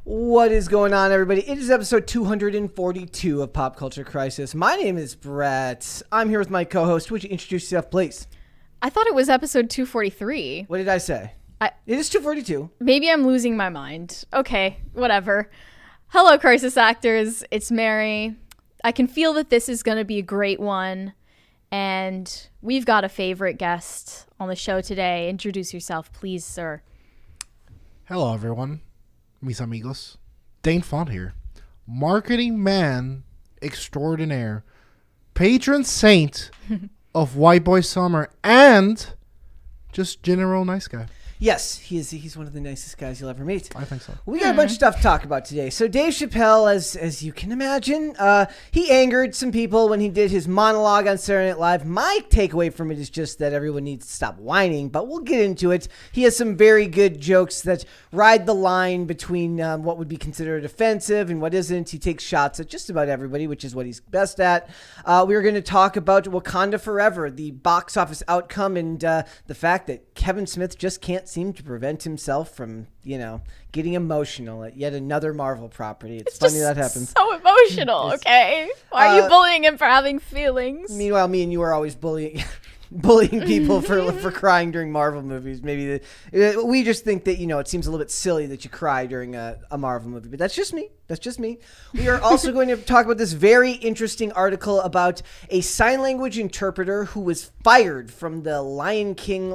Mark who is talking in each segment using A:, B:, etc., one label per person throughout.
A: What is going on, everybody? It is episode 242 of Pop Culture Crisis. My name is Brett. I'm here with my co-host. Would you introduce yourself, please?
B: I thought it was episode 243.
A: What did I say? It is 242.
B: Maybe I'm losing my mind. Okay, whatever. Hello, crisis actors. It's Mary. I can feel that this is going to be a great one. And we've got a favorite guest on the show today. Introduce yourself, please, sir.
C: Hello, everyone. Mis amigos. Dane Font here. Marketing man extraordinaire. Patron saint of White Boy Summer. And just general nice guy.
A: Yes, he's one of the nicest guys you'll ever meet.
C: I think so.
A: We got a bunch of stuff to talk about today. So Dave Chappelle, as you can imagine, he angered some people when he did his monologue on Saturday Night Live. My takeaway from it is just that everyone needs to stop whining, but we'll get into it. He has some very good jokes that ride the line between what would be considered offensive and what isn't. He takes shots at just about everybody, which is what he's best at. We're going to talk about Wakanda Forever, the box office outcome, and the fact that Kevin Smith just can't seem to prevent himself from, getting emotional at yet another Marvel property. It's funny that happens.
B: So emotional, okay? Why are you bullying him for having feelings?
A: Meanwhile, me and you are always bullying people for crying during Marvel movies. Maybe we just think that, it seems a little bit silly that you cry during a Marvel movie, but that's just me. We are also going to talk about this very interesting article about a sign language interpreter who was fired from the Lion King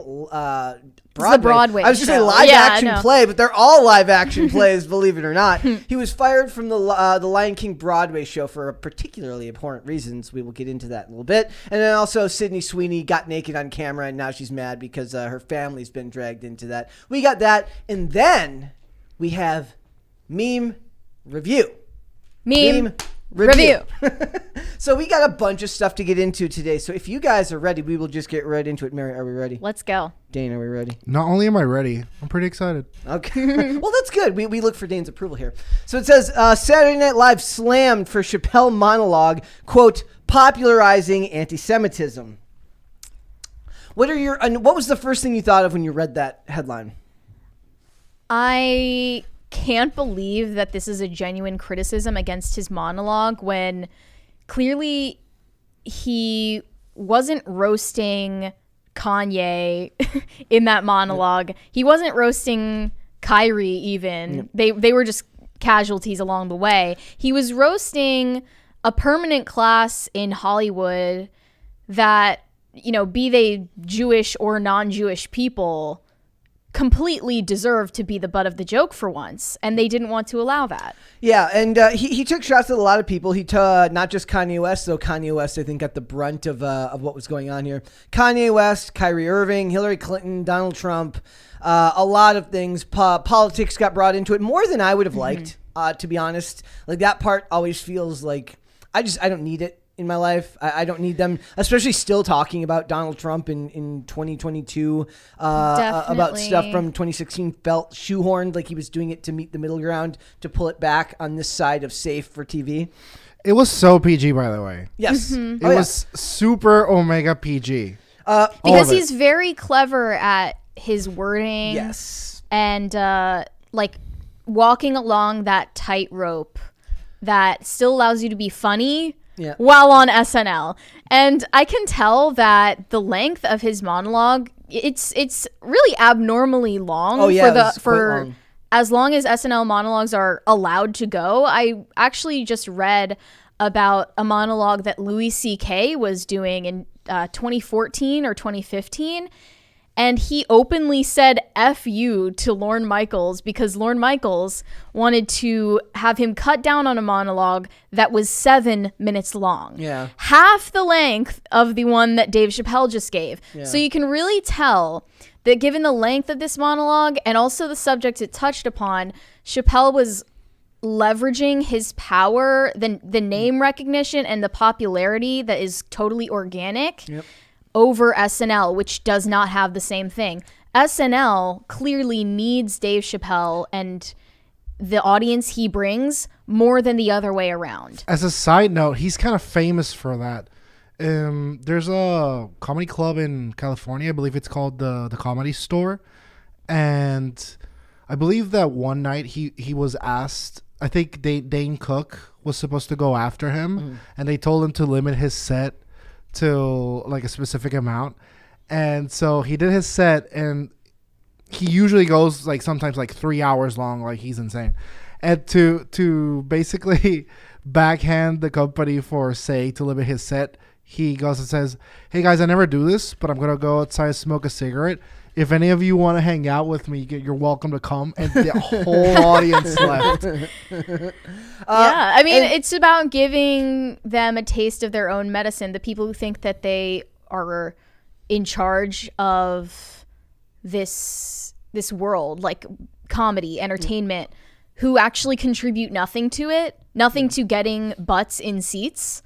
A: Broadway. I was just saying live action play, but they're all live action plays, believe it or not. He was fired from the Lion King Broadway show for particularly abhorrent reasons. We will get into that in a little bit. And then also Sydney Sweeney got naked on camera, and now she's mad because her family's been dragged into that. We got that. And then we have Meme Review. So we got a bunch of stuff to get into today. So if you guys are ready, we will just get right into it. Mary, are we ready?
B: Let's go.
A: Dane, are we ready?
C: Not only am I ready, I'm pretty excited.
A: Okay. Well, that's good. We look for Dane's approval here. So it says, Saturday Night Live slammed for Chappelle monologue, quote, popularizing anti-Semitism. What was the first thing you thought of when you read that headline?
B: I can't believe that this is a genuine criticism against his monologue when clearly he wasn't roasting Kanye in that monologue. He wasn't roasting Kyrie even. Yep. They were just casualties along the way. He was roasting a permanent class in Hollywood that, be they Jewish or non-Jewish people, completely deserved to be the butt of the joke for once, and they didn't want to allow that.
A: Yeah, and he took shots at a lot of people. He took not just Kanye West, though Kanye West, I think, got the brunt of what was going on here. Kanye West, Kyrie Irving, Hillary Clinton, Donald Trump, a lot of things. Politics got brought into it more than I would have liked, to be honest. Like, that part always feels like I don't need it in my life. I don't need them, especially still talking about Donald Trump in 2022, about stuff from 2016 felt shoehorned, like he was doing it to meet the middle ground, to pull it back on this side of safe for TV.
C: It was so PG, by the way.
A: Yes.
C: It was super Omega PG.
B: Because he's very clever at his wording.
A: Yes.
B: And like walking along that tightrope that still allows you to be funny while on SNL. And I can tell that the length of his monologue, it's really abnormally long.
A: Oh, yeah, for long.
B: As long as SNL monologues are allowed to go. I actually just read about a monologue that Louis C.K. was doing in 2014 or 2015. And he openly said F you to Lorne Michaels because Lorne Michaels wanted to have him cut down on a monologue that was 7 minutes long.
A: Yeah.
B: Half the length of the one that Dave Chappelle just gave. Yeah. So you can really tell that given the length of this monologue and also the subject it touched upon, Chappelle was leveraging his power, the name recognition and the popularity that is totally organic.
A: Yep.
B: Over SNL, which does not have the same thing. SNL clearly needs Dave Chappelle and the audience he brings more than the other way around.
C: As a side note, he's kind of famous for that. There's a comedy club in California, I believe it's called the Comedy Store, and I believe that one night he was asked. I think Dane Cook was supposed to go after him, and they told him to limit his set to like a specific amount. And so he did his set, and he usually goes like sometimes like 3 hours long, like he's insane. And to basically backhand the company for saying to limit his set, he goes and says, "Hey guys, I never do this, but I'm gonna go outside and smoke a cigarette. If any of you want to hang out with me, you're welcome to come." And the whole audience left.
B: I mean, it's about giving them a taste of their own medicine. The people who think that they are in charge of this world, like comedy, entertainment, who actually contribute nothing to it, nothing to getting butts in seats.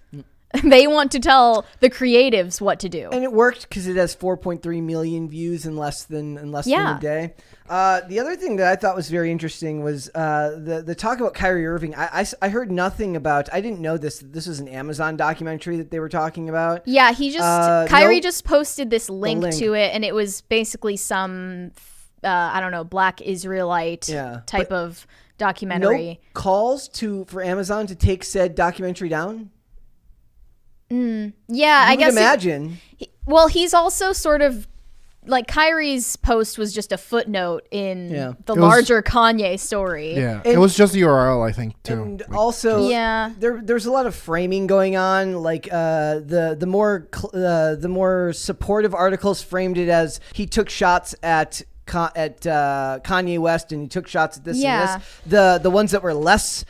B: They want to tell the creatives what to do.
A: And it worked because it has 4.3 million views in less than a day. The other thing that I thought was very interesting was the talk about Kyrie Irving. I heard nothing about. I didn't know this. This was an Amazon documentary that they were talking about.
B: Yeah, Kyrie just posted this link to it, and it was basically some I don't know, Black Israelite type of documentary.
A: No calls for Amazon to take said documentary down.
B: Yeah, I guess.
A: Imagine.
B: He's also sort of like Kyrie's post was just a footnote in the larger Kanye story.
C: Yeah, it was just the URL, I think, too.
A: And also, there's a lot of framing going on. Like the more supportive articles framed it as he took shots at Kanye West, and he took shots at this and this. The ones that were less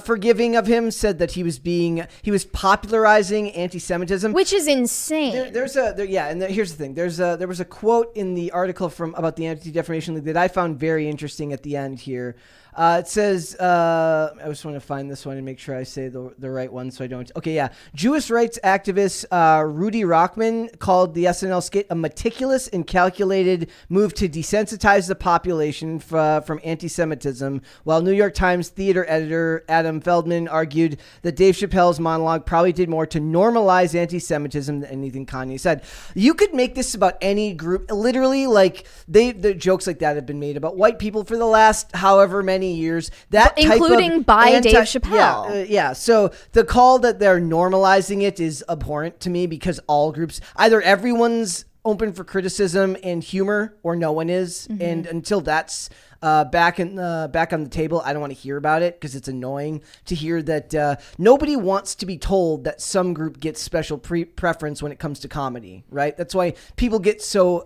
A: forgiving of him said that he was popularizing anti-Semitism,
B: which is insane.
A: Here's the thing. There was a quote in the article about the Anti-Defamation League that I found very interesting at the end here. It says, I just want to find this one and make sure I say the right one so I don't. Okay, yeah. Jewish rights activist Rudy Rockman called the SNL skit a meticulous and calculated move to desensitize the population from anti-Semitism, while New York Times theater editor Adam Feldman argued that Dave Chappelle's monologue probably did more to normalize anti-Semitism than anything Kanye said. You could make this about any group. Literally, like the jokes like that have been made about white people for the last however many years,
B: including by Dave Chappelle.
A: So the call that they're normalizing it is abhorrent to me, because all groups, either everyone's open for criticism and humor or no one is. And until that's back on the table, I don't want to hear about it, because it's annoying to hear that nobody wants to be told that some group gets special preference when it comes to comedy, right? That's why people get so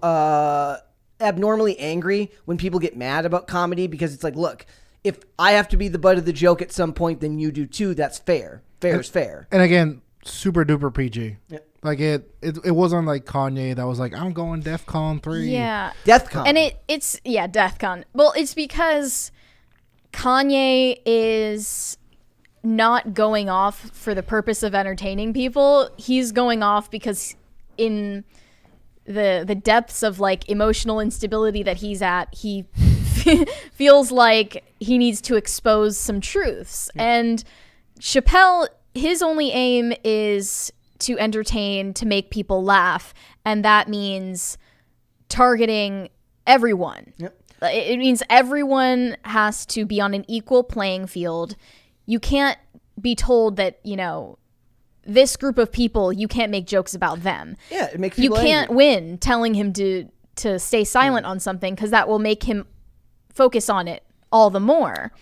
A: abnormally angry when people get mad about comedy, because it's like, look, if I have to be the butt of the joke at some point, then you do too. That's fair. Fair is fair.
C: And again, super duper PG.
A: Yeah.
C: Like it wasn't like Kanye that was like, I'm going DEFCON 3.
B: Yeah.
A: DEFCON.
B: And it's DEFCON. Well, it's because Kanye is not going off for the purpose of entertaining people. He's going off because in the depths of like emotional instability that he's at, he feels like he needs to expose some truths. And Chappelle, his only aim is to entertain, to make people laugh, and that means targeting everyone.
A: Yep.
B: It means everyone has to be on an equal playing field. You can't be told that, this group of people, you can't make jokes about them.
A: Yeah, it makes people
B: You can't
A: angry.
B: win telling him to stay silent on something, because that will make him focus on it all the more.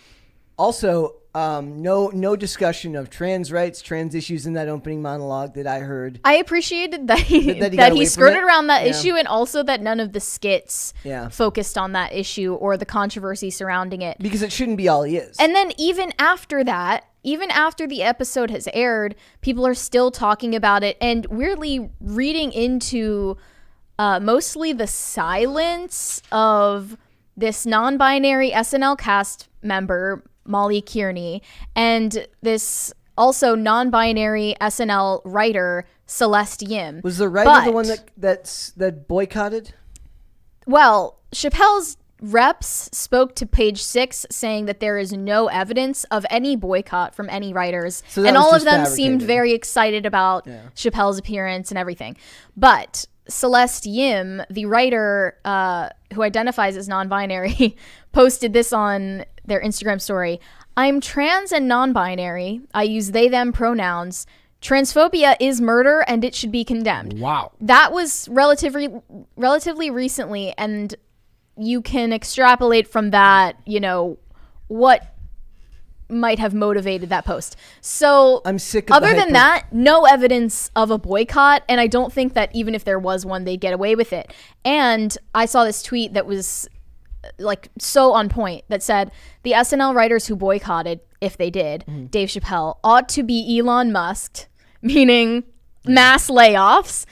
A: Also, no discussion of trans rights, trans issues in that opening monologue that I heard.
B: I appreciated that he skirted around that issue, and also that none of the skits focused on that issue or the controversy surrounding it.
A: Because it shouldn't be all he is.
B: And then even after that, even after the episode has aired, people are still talking about it and weirdly reading into mostly the silence of this non-binary SNL cast member, Molly Kearney, and this also non-binary SNL writer, Celeste Yim.
A: Was the writer the one that boycotted?
B: Well, Chappelle's reps spoke to Page 6 saying that there is no evidence of any boycott from any writers.
A: So
B: and all of them seemed very excited about Chappelle's appearance and everything. But Celeste Yim, the writer who identifies as non-binary, posted this on their Instagram story. I'm trans and non-binary. I use they, them pronouns. Transphobia is murder and it should be condemned.
C: Wow.
B: That was relatively recently, and you can extrapolate from that, what might have motivated that post. So
A: I'm sick of
B: other than that, no evidence of a boycott, and I don't think that even if there was one, they'd get away with it. And I saw this tweet that was like so on point that said the SNL writers who boycotted, if they did, Dave Chappelle, ought to be Elon Musked, meaning mass layoffs.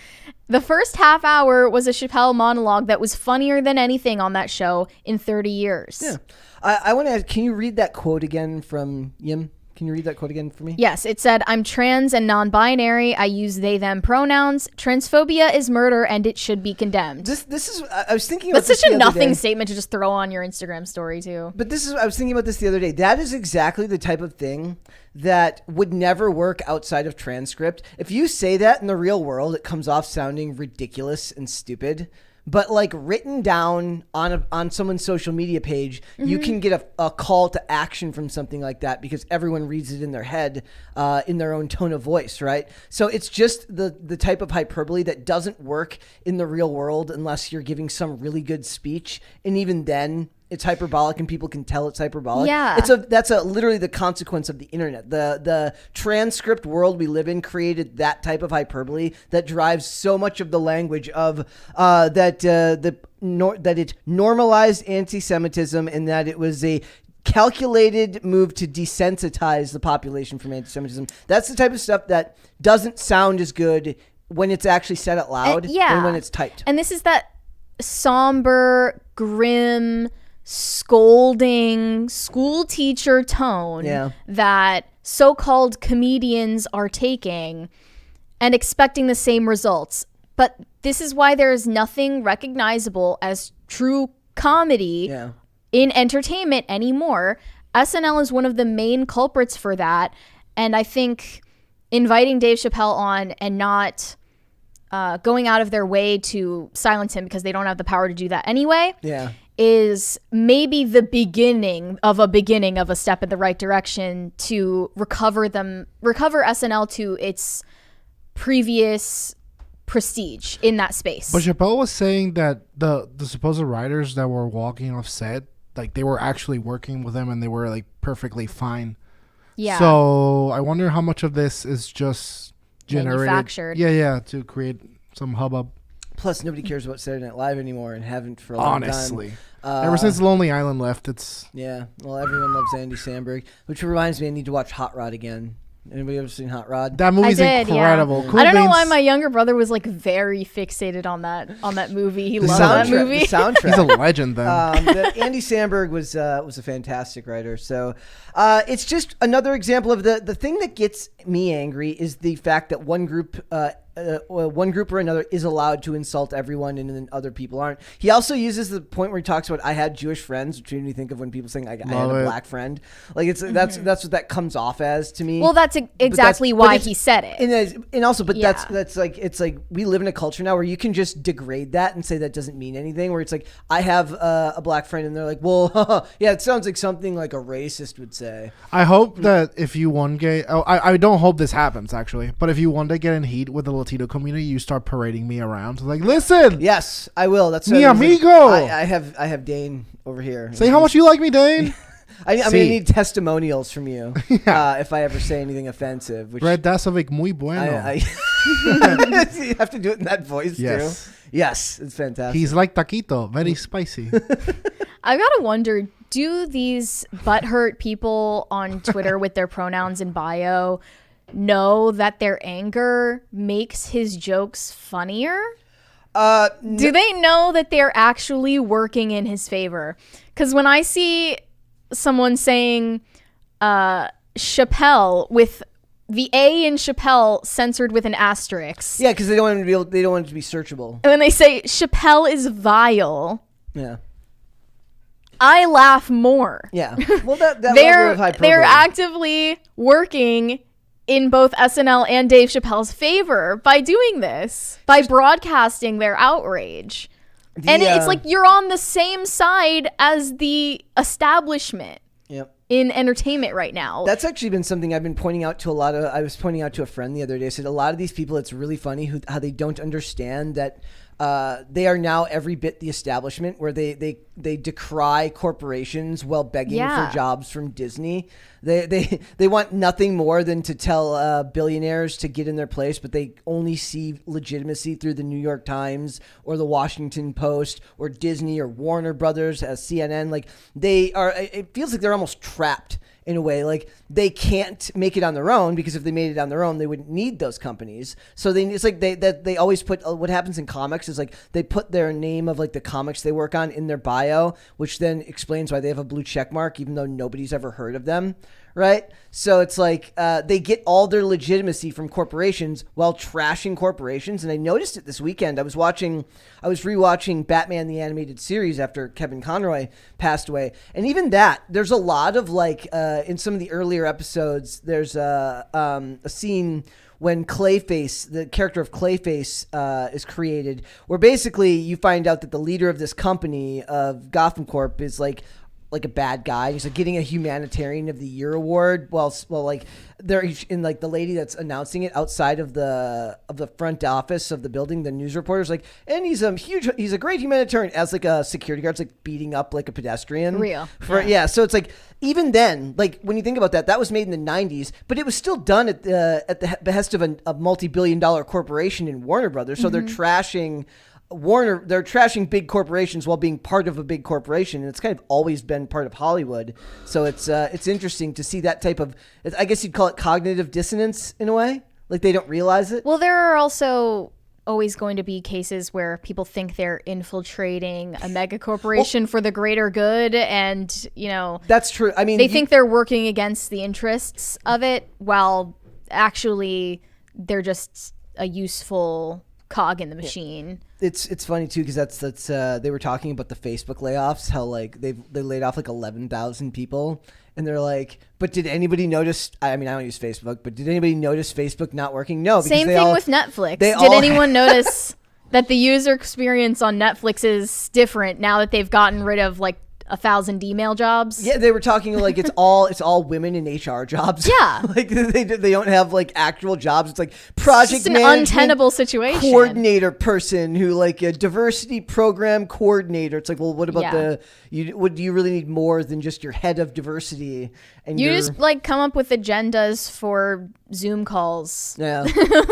B: The first half hour was a Chappelle monologue that was funnier than anything on that show in 30 years.
A: Yeah. I want to ask, can you read that quote again from Yim? Can you read that quote again for me?
B: Yes, it said, I'm trans and non-binary. I use they, them pronouns. Transphobia is murder and it should be condemned.
A: This is, I was thinking about
B: That's
A: this
B: such a
A: the other
B: nothing
A: day.
B: statement to just throw on your Instagram story too.
A: But I was thinking about this the other day. That is exactly the type of thing that would never work outside of transcript. If you say that in the real world, it comes off sounding ridiculous and stupid. But like written down on someone's social media page, you can get a call to action from something like that because everyone reads it in their head, in their own tone of voice, right? So it's just the type of hyperbole that doesn't work in the real world unless you're giving some really good speech, and even then, it's hyperbolic and people can tell it's hyperbolic.
B: Yeah.
A: That's literally the consequence of the internet. The transcript world we live in created that type of hyperbole that drives so much of the language of that it normalized anti-Semitism, and that it was a calculated move to desensitize the population from anti-Semitism. That's the type of stuff that doesn't sound as good when it's actually said out loud than when it's typed.
B: And this is that somber, grim, scolding school teacher tone that so-called comedians are taking and expecting the same results. But this is why there is nothing recognizable as true comedy in entertainment anymore. SNL is one of the main culprits for that. And I think inviting Dave Chappelle on and not going out of their way to silence him because they don't have the power to do that anyway is maybe the beginning of a step in the right direction to recover SNL to its previous prestige in that space.
C: But Chappelle was saying that the supposed writers that were walking off set, like they were actually working with him and they were like perfectly fine.
B: Yeah.
C: So I wonder how much of this is just generated.
B: Manufactured.
C: Yeah, to create some hubbub.
A: Plus, nobody cares about Saturday Night Live anymore and haven't for a long time.
C: Honestly. Ever since Lonely Island left, it's...
A: Yeah, well, everyone loves Andy Samberg, which reminds me I need to watch Hot Rod again. Anybody ever seen Hot Rod?
C: That movie's incredible.
B: Yeah.
C: Cool
B: I don't know
C: Beans-
B: why my younger brother was like very fixated on that movie. He loved that movie.
A: The soundtrack.
C: He's a legend then.
A: Andy Samberg was a fantastic writer. So it's just another example of the thing that gets me angry is the fact that one group or another is allowed to insult everyone and then other people aren't. He also uses the point where he talks about I had Jewish friends, which made me think of when people saying I had a black friend. Like that's what that comes off as to me.
B: Well, that's exactly why he said it.
A: And also, that's like it's like we live in a culture now where you can just degrade that and say that doesn't mean anything. Where it's like I have a black friend and they're like, well, yeah, it sounds like something like a racist would say.
C: I hope that if you one day, I don't hope this happens actually, but if you one day get in heat with the Latino community, you start parading me around. Like, listen.
A: Yes, I will. That's
C: mi amigo.
A: I have Dane over here.
C: Say how much you like me, Dane.
A: I need testimonials from you if I ever say anything offensive. Which
C: Red Dasovic muy bueno.
A: you have to do it in that voice too. Yes, it's fantastic.
C: He's like taquito, very spicy.
B: I gotta wonder, do these butthurt people on Twitter with their pronouns in bio know that their anger makes his jokes funnier? Do they know that they're actually working in his favor? Because when I see someone saying Chappelle with the A in Chappelle censored with an asterisk,
A: yeah, because they don't want it to be searchable.
B: and when they say Chappelle is vile,
A: Yeah.
B: I laugh more.
A: Yeah. Well, that level of hyperbole.
B: They're actively working in both SNL and Dave Chappelle's favor by doing this, by broadcasting their outrage. And it's like you're on the same side as the establishment
A: Yep.
B: in entertainment right now.
A: That's actually been something I've been pointing out to I was pointing out to a friend the other day. I said a lot of these people, it's really funny how they don't understand that they are now every bit the establishment, where they decry corporations while begging for jobs from Disney. They want nothing more than to tell billionaires to get in their place, but they only see legitimacy through the New York Times or the Washington Post or Disney or Warner Brothers, CNN. Like it feels like they're almost trapped in a way. Like they can't make it on their own, because if they made it on their own, they wouldn't need those companies. So it's like they always put, what happens in comics is like they put their name of like the comics they work on in their bio, which then explains why they have a blue check mark, even though nobody's ever heard of them. Right. So it's like they get all their legitimacy from corporations while trashing corporations. And I noticed it this weekend. I was rewatching Batman the Animated Series after Kevin Conroy passed away. And even that, there's a lot of like in some of the earlier episodes, there's a scene when Clayface, the character of Clayface, is created, where basically you find out that the leader of this company of Gotham Corp is like a bad guy. He's like getting a Humanitarian of the Year award. Well, like they're in like the lady that's announcing it outside of the front office of the building. The news reporter's like, and he's a great humanitarian, as like a security guard's like beating up like a pedestrian.
B: Real.
A: So it's like, even then, like when you think about that was made in the 90s, but it was still done at the behest of a multi-billion-dollar corporation in Warner Brothers. So they're trashing they're trashing big corporations while being part of a big corporation, and it's kind of always been part of Hollywood. So it's interesting to see that type of, I guess you'd call it cognitive dissonance in a way, like they don't realize it.
B: Well, there are also always going to be cases where people think they're infiltrating a mega corporation for the greater good, and
A: that's true. I mean,
B: they think they're working against the interests of it, while actually they're just a useful cog in the machine.
A: It's funny too, because that's they were talking about the Facebook layoffs, how like they laid off like 11,000 people, and they're like, but did anybody notice? I mean, I don't use Facebook, but did anybody notice Facebook not working? No. Because
B: same thing with Netflix. Did anyone notice that the user experience on Netflix is different now that they've gotten rid of like 1,000 email jobs?
A: Yeah, they were talking like it's all women in HR jobs.
B: Yeah,
A: like they don't have like actual jobs. It's like project
B: it's an untenable situation.
A: Coordinator person who like a diversity program coordinator. It's like, well, what about what do you really need more than just your head of diversity? And
B: you just like come up with agendas for Zoom calls.
A: Yeah,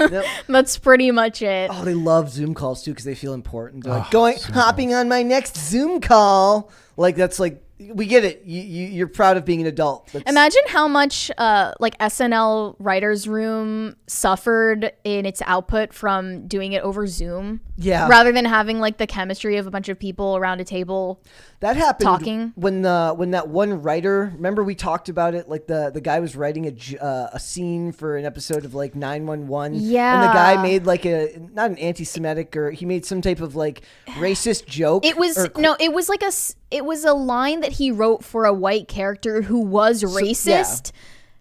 A: yep.
B: That's pretty much it.
A: Oh, they love Zoom calls too because they feel important. They're like hopping on my next Zoom call. Like that's like, we get it. You're proud of being an adult.
B: Imagine how much like SNL writers' room suffered in its output from doing it over Zoom.
A: Yeah.
B: Rather than having like the chemistry of a bunch of people around a table.
A: That happened
B: talking
A: when that one writer, remember we talked about it, like the guy was writing a scene for an episode of like 911.
B: Yeah.
A: And the guy made like not an anti-Semitic, or he made some type of like racist joke.
B: It was it was a line that he wrote for a white character who was racist.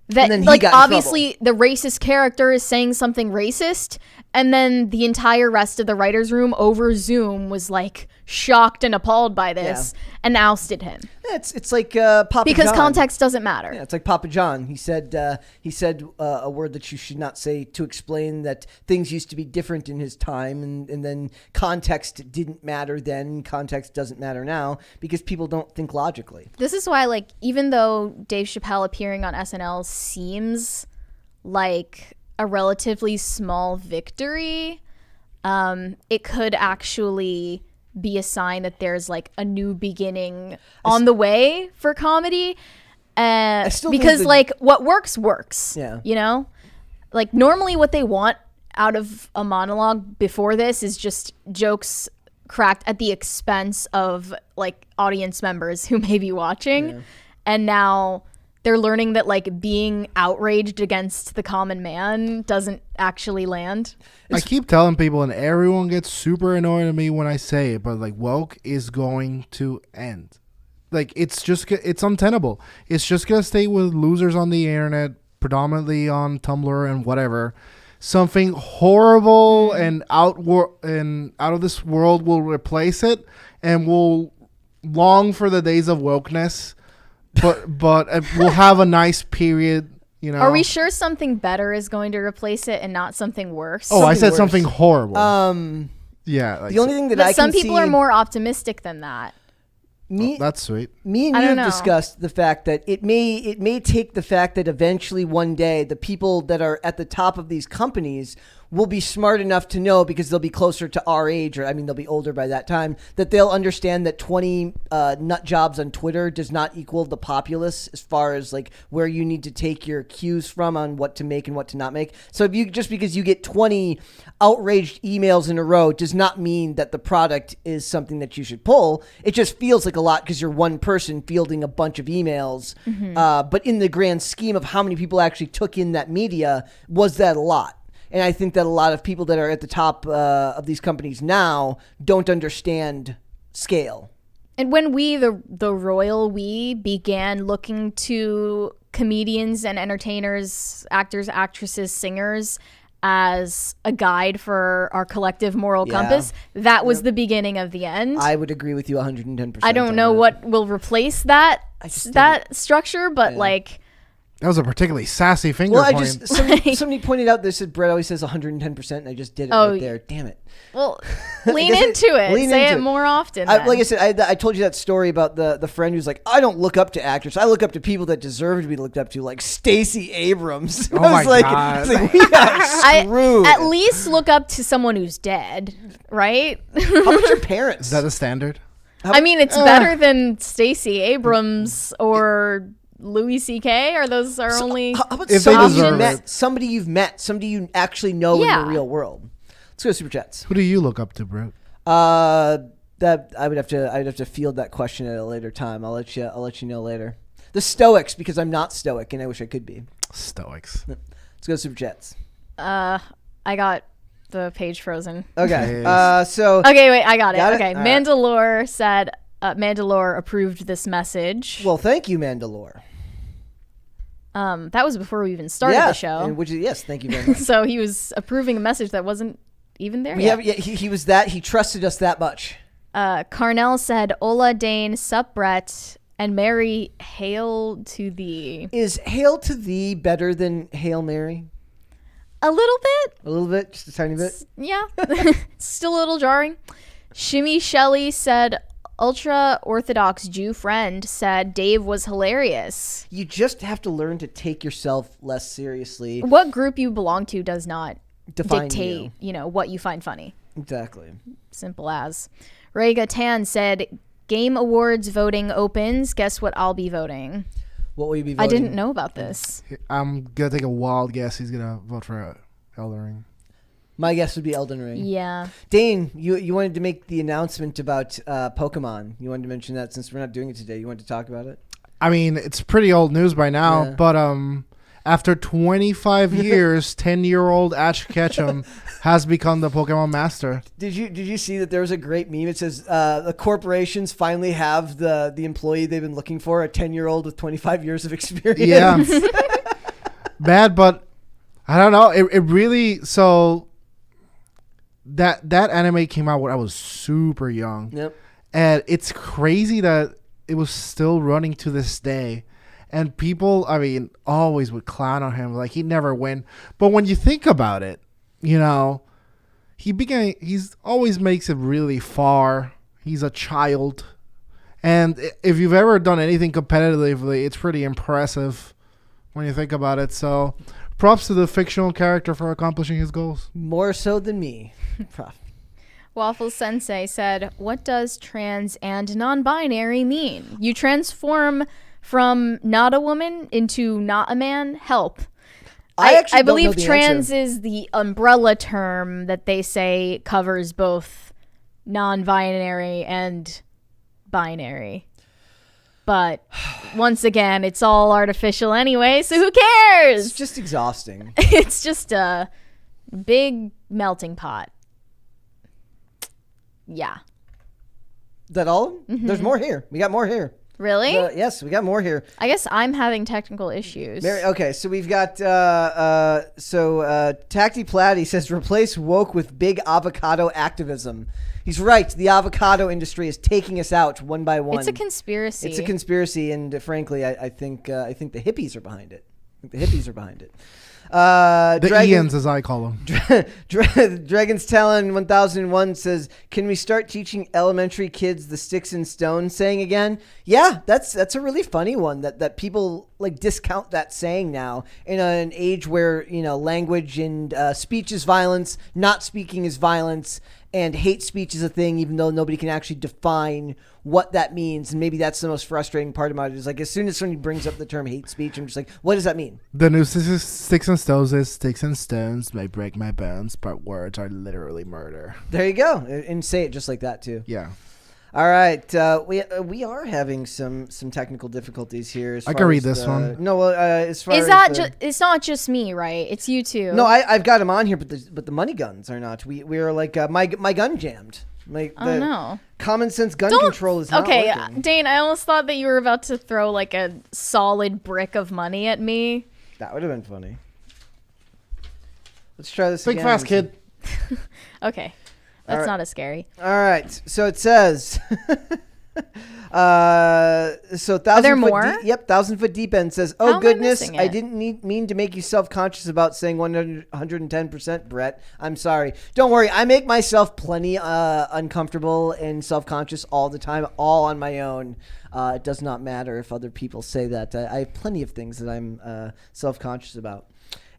B: That like obviously the racist character is saying something racist, and then the entire rest of the writer's room over Zoom was like shocked and appalled by this and ousted him.
A: Yeah, it's like Papa
B: because
A: John.
B: Context doesn't matter.
A: Yeah, it's like Papa John. He said a word that you should not say to explain that things used to be different in his time, and then context didn't matter then. Context doesn't matter now because people don't think logically.
B: This is why, like, even though Dave Chappelle appearing on SNL seems like a relatively small victory, it could actually be a sign that there's like a new beginning on the way for comedy. Because like what works. Yeah. Like normally what they want out of a monologue before this is just jokes cracked at the expense of like audience members who may be watching. Yeah. And now they're learning that like being outraged against the common man doesn't actually land.
C: I keep telling people, and everyone gets super annoyed at me when I say it, but like woke is going to end. Like it's untenable. It's just gonna stay with losers on the internet, predominantly on Tumblr and whatever. something horrible and out of this world will replace it, and we'll long for the days of wokeness, but we'll have a nice period. You know,
B: Are we sure something better is going to replace it and not something worse?
C: Oh, I
A: Something
C: said
A: worse.
C: something horrible.
A: The
C: Like
A: only thing that
B: But
A: I
B: some
A: can
B: people
A: see,
B: are more optimistic than that.
C: that's sweet.
A: Me and
B: I
A: you
B: don't
A: have
B: know.
A: discussed the fact that it may take the fact that eventually one day the people that are at the top of these companies will be smart enough to know, because they'll be closer to our age, or I mean they'll be older by that time, that they'll understand that 20 nut jobs on Twitter does not equal the populace as far as like where you need to take your cues from on what to make and what to not make. So if you just because you get 20 outraged emails in a row does not mean that the product is something that you should pull. It just feels like a lot because you're one person fielding a bunch of emails. But in the grand scheme of how many people actually took in that media, was that a lot? And I think that a lot of people that are at the top of these companies now don't understand scale.
B: And when we, the royal we, began looking to comedians and entertainers, actors, actresses, singers as a guide for our collective moral
A: Yeah.
B: compass, that was the beginning of the end.
A: I would agree with you 110%.
B: I don't know what will replace that structure, but like...
C: That was a particularly sassy finger
A: Well,
C: point.
A: somebody pointed out this. Brett always says 110%, and I just did it
B: Oh,
A: right there. Damn it.
B: Well, lean
A: guess
B: into it.
A: lean
B: Say
A: into
B: it
A: it.
B: more often.
A: Like
B: then.
A: I said, I told you that story about the friend who's like, I don't look up to actors. I look up to people that deserve to be looked up to, like Stacey Abrams.
C: Oh
A: I was
C: my
A: like,
C: God.
A: I was like, we got screwed.
B: at least look up to someone who's dead, right?
A: How about your parents?
C: Is that a standard?
B: I mean, it's better than Stacey Abrams or Louis C.K. Are those our only?
A: How about
C: If they
A: somebody
C: deserve
A: you've met,
C: it.
A: somebody you've met, somebody you actually know in
B: Yeah.
A: the real world? Let's go to super chats.
C: Who do you look up to, Brett?
A: That I'd have to field that question at a later time. I'll let you know later. The Stoics, because I'm not stoic and I wish I could be.
C: Stoics.
A: Let's go to super chats.
B: I got the page frozen.
A: Okay.
C: Yes.
A: So
B: Okay, wait, I got it.
A: Got it?
B: Okay,
A: All right.
B: Mandalore said. Mandalore approved this message.
A: well, thank you, Mandalore.
B: That was before we even started
A: Yeah,
B: the show.
A: and yes, thank you very much.
B: So he was approving a message that wasn't even there
A: We
B: yet.
A: have, yeah, he was that. He trusted us that much.
B: Carnell said, "Ola Dane, sup Brett, and Mary, hail to thee."
A: Is "Hail to Thee" better than "Hail Mary"?
B: A little bit,
A: A little bit, just a tiny bit.
B: yeah. Still a little jarring. Shimmy Shelley said, "Ultra Orthodox Jew friend said Dave was hilarious."
A: You just have to learn to take yourself less seriously.
B: What group you belong to does not
A: Define
B: dictate,
A: you.
B: what you find funny.
A: Exactly.
B: Simple as. Rega Tan said, "Game Awards voting opens. Guess what I'll be voting?"
A: What will you be
B: I
A: voting?
B: didn't know about this.
C: I'm gonna take a wild guess. He's gonna vote for Elden Ring.
A: My guess would be Elden Ring.
B: Yeah.
A: Dane, you wanted to make the announcement about Pokemon. You wanted to mention that since we're not doing it today. You wanted to talk about it?
C: I mean, it's pretty old news by now,
A: Yeah.
C: but after 25 years, 10-year-old Ash Ketchum has become the Pokemon master.
A: Did you see that there was a great meme? It says the corporations finally have the employee they've been looking for, a 10-year-old with 25 years of experience.
C: Yeah. Bad, but I don't know. It really, so that anime came out when I was super young.
A: Yep.
C: And it's crazy that it was still running to this day. And people, I mean, always would clown on him. Like, he'd never win. But when you think about it, he's always makes it really far. He's a child. And if you've ever done anything competitively, it's pretty impressive when you think about it. So props to the fictional character for accomplishing his goals.
A: More so than me. Prof.
B: Waffle Sensei said, "What does trans and non-binary mean? You transform from not a woman into not a man? Help."
A: I actually don't know
B: believe
A: the
B: trans
A: answer.
B: is the umbrella term that they say covers both non-binary and binary. But once again, it's all artificial anyway, so who cares?
A: It's just exhausting.
B: It's just a big melting pot. Yeah.
A: Is that all?
B: Mm-hmm.
A: There's more here. We got more here.
B: Really?
A: Yes, we got more here.
B: I guess I'm having technical issues.
A: Okay, so we've got Tacty Platty says replace woke with big avocado activism. He's right. The avocado industry is taking us out one by one.
B: It's a conspiracy.
A: It's a conspiracy, and frankly, I think the hippies are behind it.
C: The Ians, as I call them.
A: Dragon's Talon 1001 says, "Can we start teaching elementary kids the sticks and stones saying again?" Yeah, that's a really funny one. That people like discount that saying now in an age where language and speech is violence, not speaking is violence, and hate speech is a thing, even though nobody can actually define what that means. And maybe that's the most frustrating part about it is like as soon as somebody brings up the term hate speech, I'm just like, what does that mean?
C: The new sticks and stones is sticks and stones may break my bones, but words are literally murder.
A: There you go. And say it just like that too.
C: Yeah.
A: All right. We are having some technical difficulties here.
C: I can read this one.
A: No, as far
B: Is
A: as
B: that it's not just me, right? It's you too.
A: No, I've got them on here, but the money guns are not. We're like my gun jammed. Like
B: oh no.
A: Common sense gun control is not working.
B: Dane, I almost thought that you were about to throw like a solid brick of money at me.
A: That would have been funny. Let's try this
C: Think
A: again.
C: fast, kid.
B: Okay. That's not as scary.
A: All right. So it says so 1,000
B: Are there
A: foot
B: more?
A: Yep, 1,000 foot deep end says,
B: How
A: "Oh
B: am I
A: goodness,
B: missing
A: I
B: it?
A: didn't mean to make you self-conscious about saying 110%, Brett. I'm sorry. Don't worry. I make myself plenty uncomfortable and self-conscious all the time, all on my own. It does not matter if other people say that. I have plenty of things that I'm self-conscious about."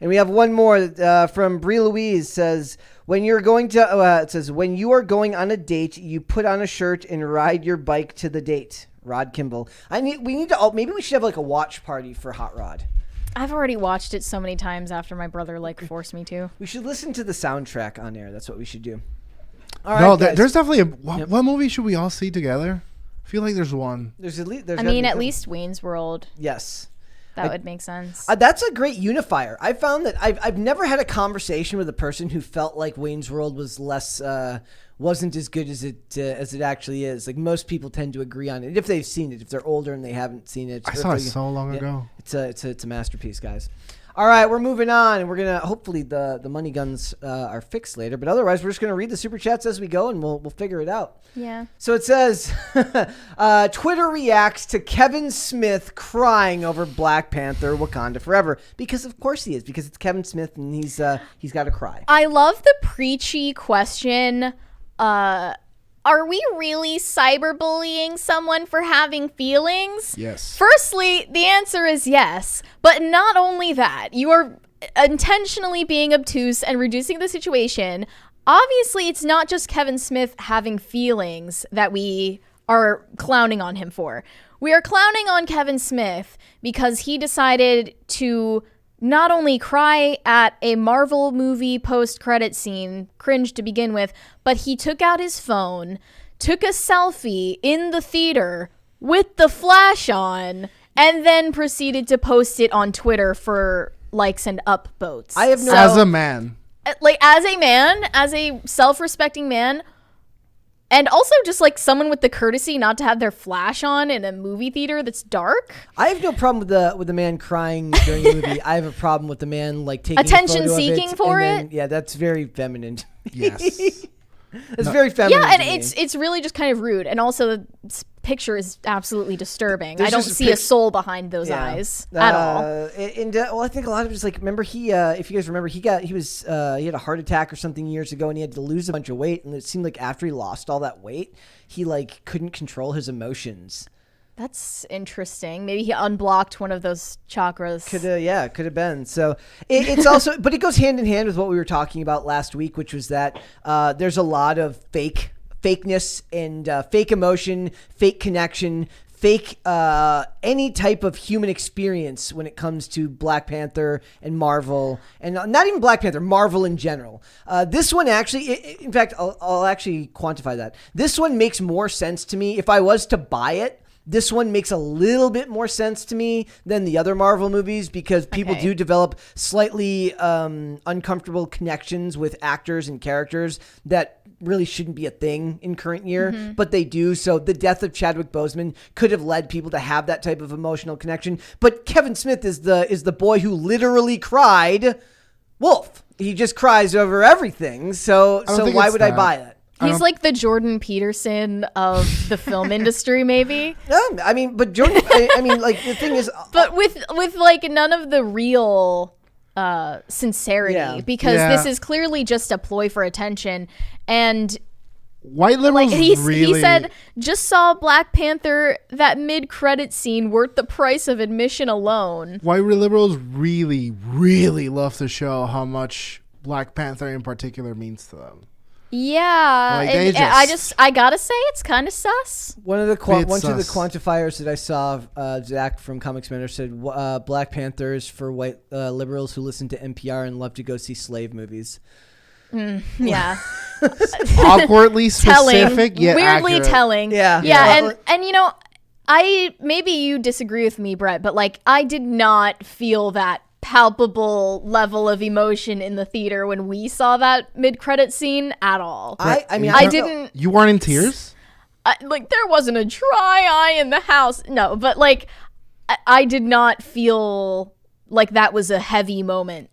A: And we have one more from Brie Louise says, when you are going on a date, you put on a shirt and ride your bike to the date. Rod Kimball. Maybe we should have like a watch party for Hot Rod.
B: I've already watched it so many times after my brother forced me to.
A: We should listen to the soundtrack on air. That's what we should do. All right,
C: no,
A: guys.
C: there's definitely what movie should we all see together? I feel like there's one.
B: At least Wayne's World.
A: Yes.
B: That would make sense.
A: That's a great unifier. I found that I've never had a conversation with a person who felt like Wayne's World was wasn't as good as it actually is. Like most people tend to agree on it if they've seen it. If they're older and they haven't seen it,
C: I saw it so long ago.
A: It's a masterpiece, guys. All right, we're moving on, and we're gonna hopefully the money guns are fixed later, but otherwise we're just gonna read the super chats as we go, and we'll figure it out.
B: Yeah.
A: So it says, Twitter reacts to Kevin Smith crying over Black Panther: Wakanda Forever, because of course he is, because it's Kevin Smith and he's got to cry.
B: I love the preachy question. Are we really cyberbullying someone for having feelings?
C: Yes.
B: Firstly, the answer is yes. But not only that, you are intentionally being obtuse and reducing the situation. Obviously, it's not just Kevin Smith having feelings that we are clowning on him for. We are clowning on Kevin Smith because he decided to not only cry at a Marvel movie post-credit scene, cringe to begin with, but he took out his phone, took a selfie in the theater with the flash on, and then proceeded to post it on Twitter for likes and upvotes.
C: As a man.
B: As a self-respecting man, and also just like someone with the courtesy not to have their flash on in a movie theater that's dark.
A: I have no problem with the man crying during the movie. I have a problem with the man like taking
B: attention
A: a photo
B: seeking
A: of it
B: for
A: and
B: it.
A: Yeah, that's very feminine.
C: Yes.
A: It's very feminine.
B: Yeah, and it's really just kind of rude. And also the picture is absolutely disturbing. I don't see a soul behind those eyes at all.
A: Well, I think a lot of it is like, remember if you guys remember, he had a heart attack or something years ago, and he had to lose a bunch of weight, and it seemed like after he lost all that weight, he like couldn't control his emotions.
B: That's interesting. Maybe he unblocked one of those chakras.
A: Could have been. So it's also, but it goes hand in hand with what we were talking about last week, which was that there's a lot of fakeness and fake emotion, fake connection, fake any type of human experience when it comes to Black Panther and Marvel, and not even Black Panther, Marvel in general. This one actually, in fact, I'll actually quantify that. This one makes more sense to me if I was to buy it. This one makes a little bit more sense to me than the other Marvel movies because people do develop slightly uncomfortable connections with actors and characters that really shouldn't be a thing in current year, but they do. So the death of Chadwick Boseman could have led people to have that type of emotional connection. But Kevin Smith is the boy who literally cried wolf. He just cries over everything. So why would I buy it?
B: He's like the Jordan Peterson of the film industry, maybe.
A: I mean, but Jordan, I mean, like the thing is,
B: but with like none of the real sincerity, because this is clearly just a ploy for attention. And
C: white liberals
B: he said, just saw Black Panther, that mid-credit scene worth the price of admission alone.
C: White liberals really, really love to show how much Black Panther in particular means to them.
B: Yeah,
C: like
B: and I gotta say it's kind of sus.
A: One of the quantifiers that I saw, Zach from Comics Matter said, Black Panther is for white liberals who listen to NPR and love to go see slave movies.
B: Yeah.
C: Awkwardly specific, yet
B: weirdly
C: accurate.
B: telling.
A: Yeah.
B: And you know, maybe you disagree with me, Brett, but like I did not feel that palpable level of emotion in the theater when we saw that mid-credit scene at all.
A: I mean,
B: I didn't.
C: You weren't in tears?
B: Like there wasn't a dry eye in the house. No, but like I did not feel like that was a heavy moment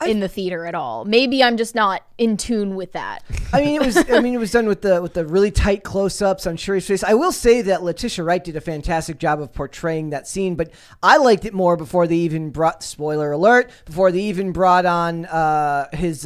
B: in the theater at all. Maybe I'm just not in tune with that.
A: I mean, it was done with the really tight close-ups on Shuri's face. I will say that Letitia Wright did a fantastic job of portraying that scene, but I liked it more before they even brought, spoiler alert, before they even brought on his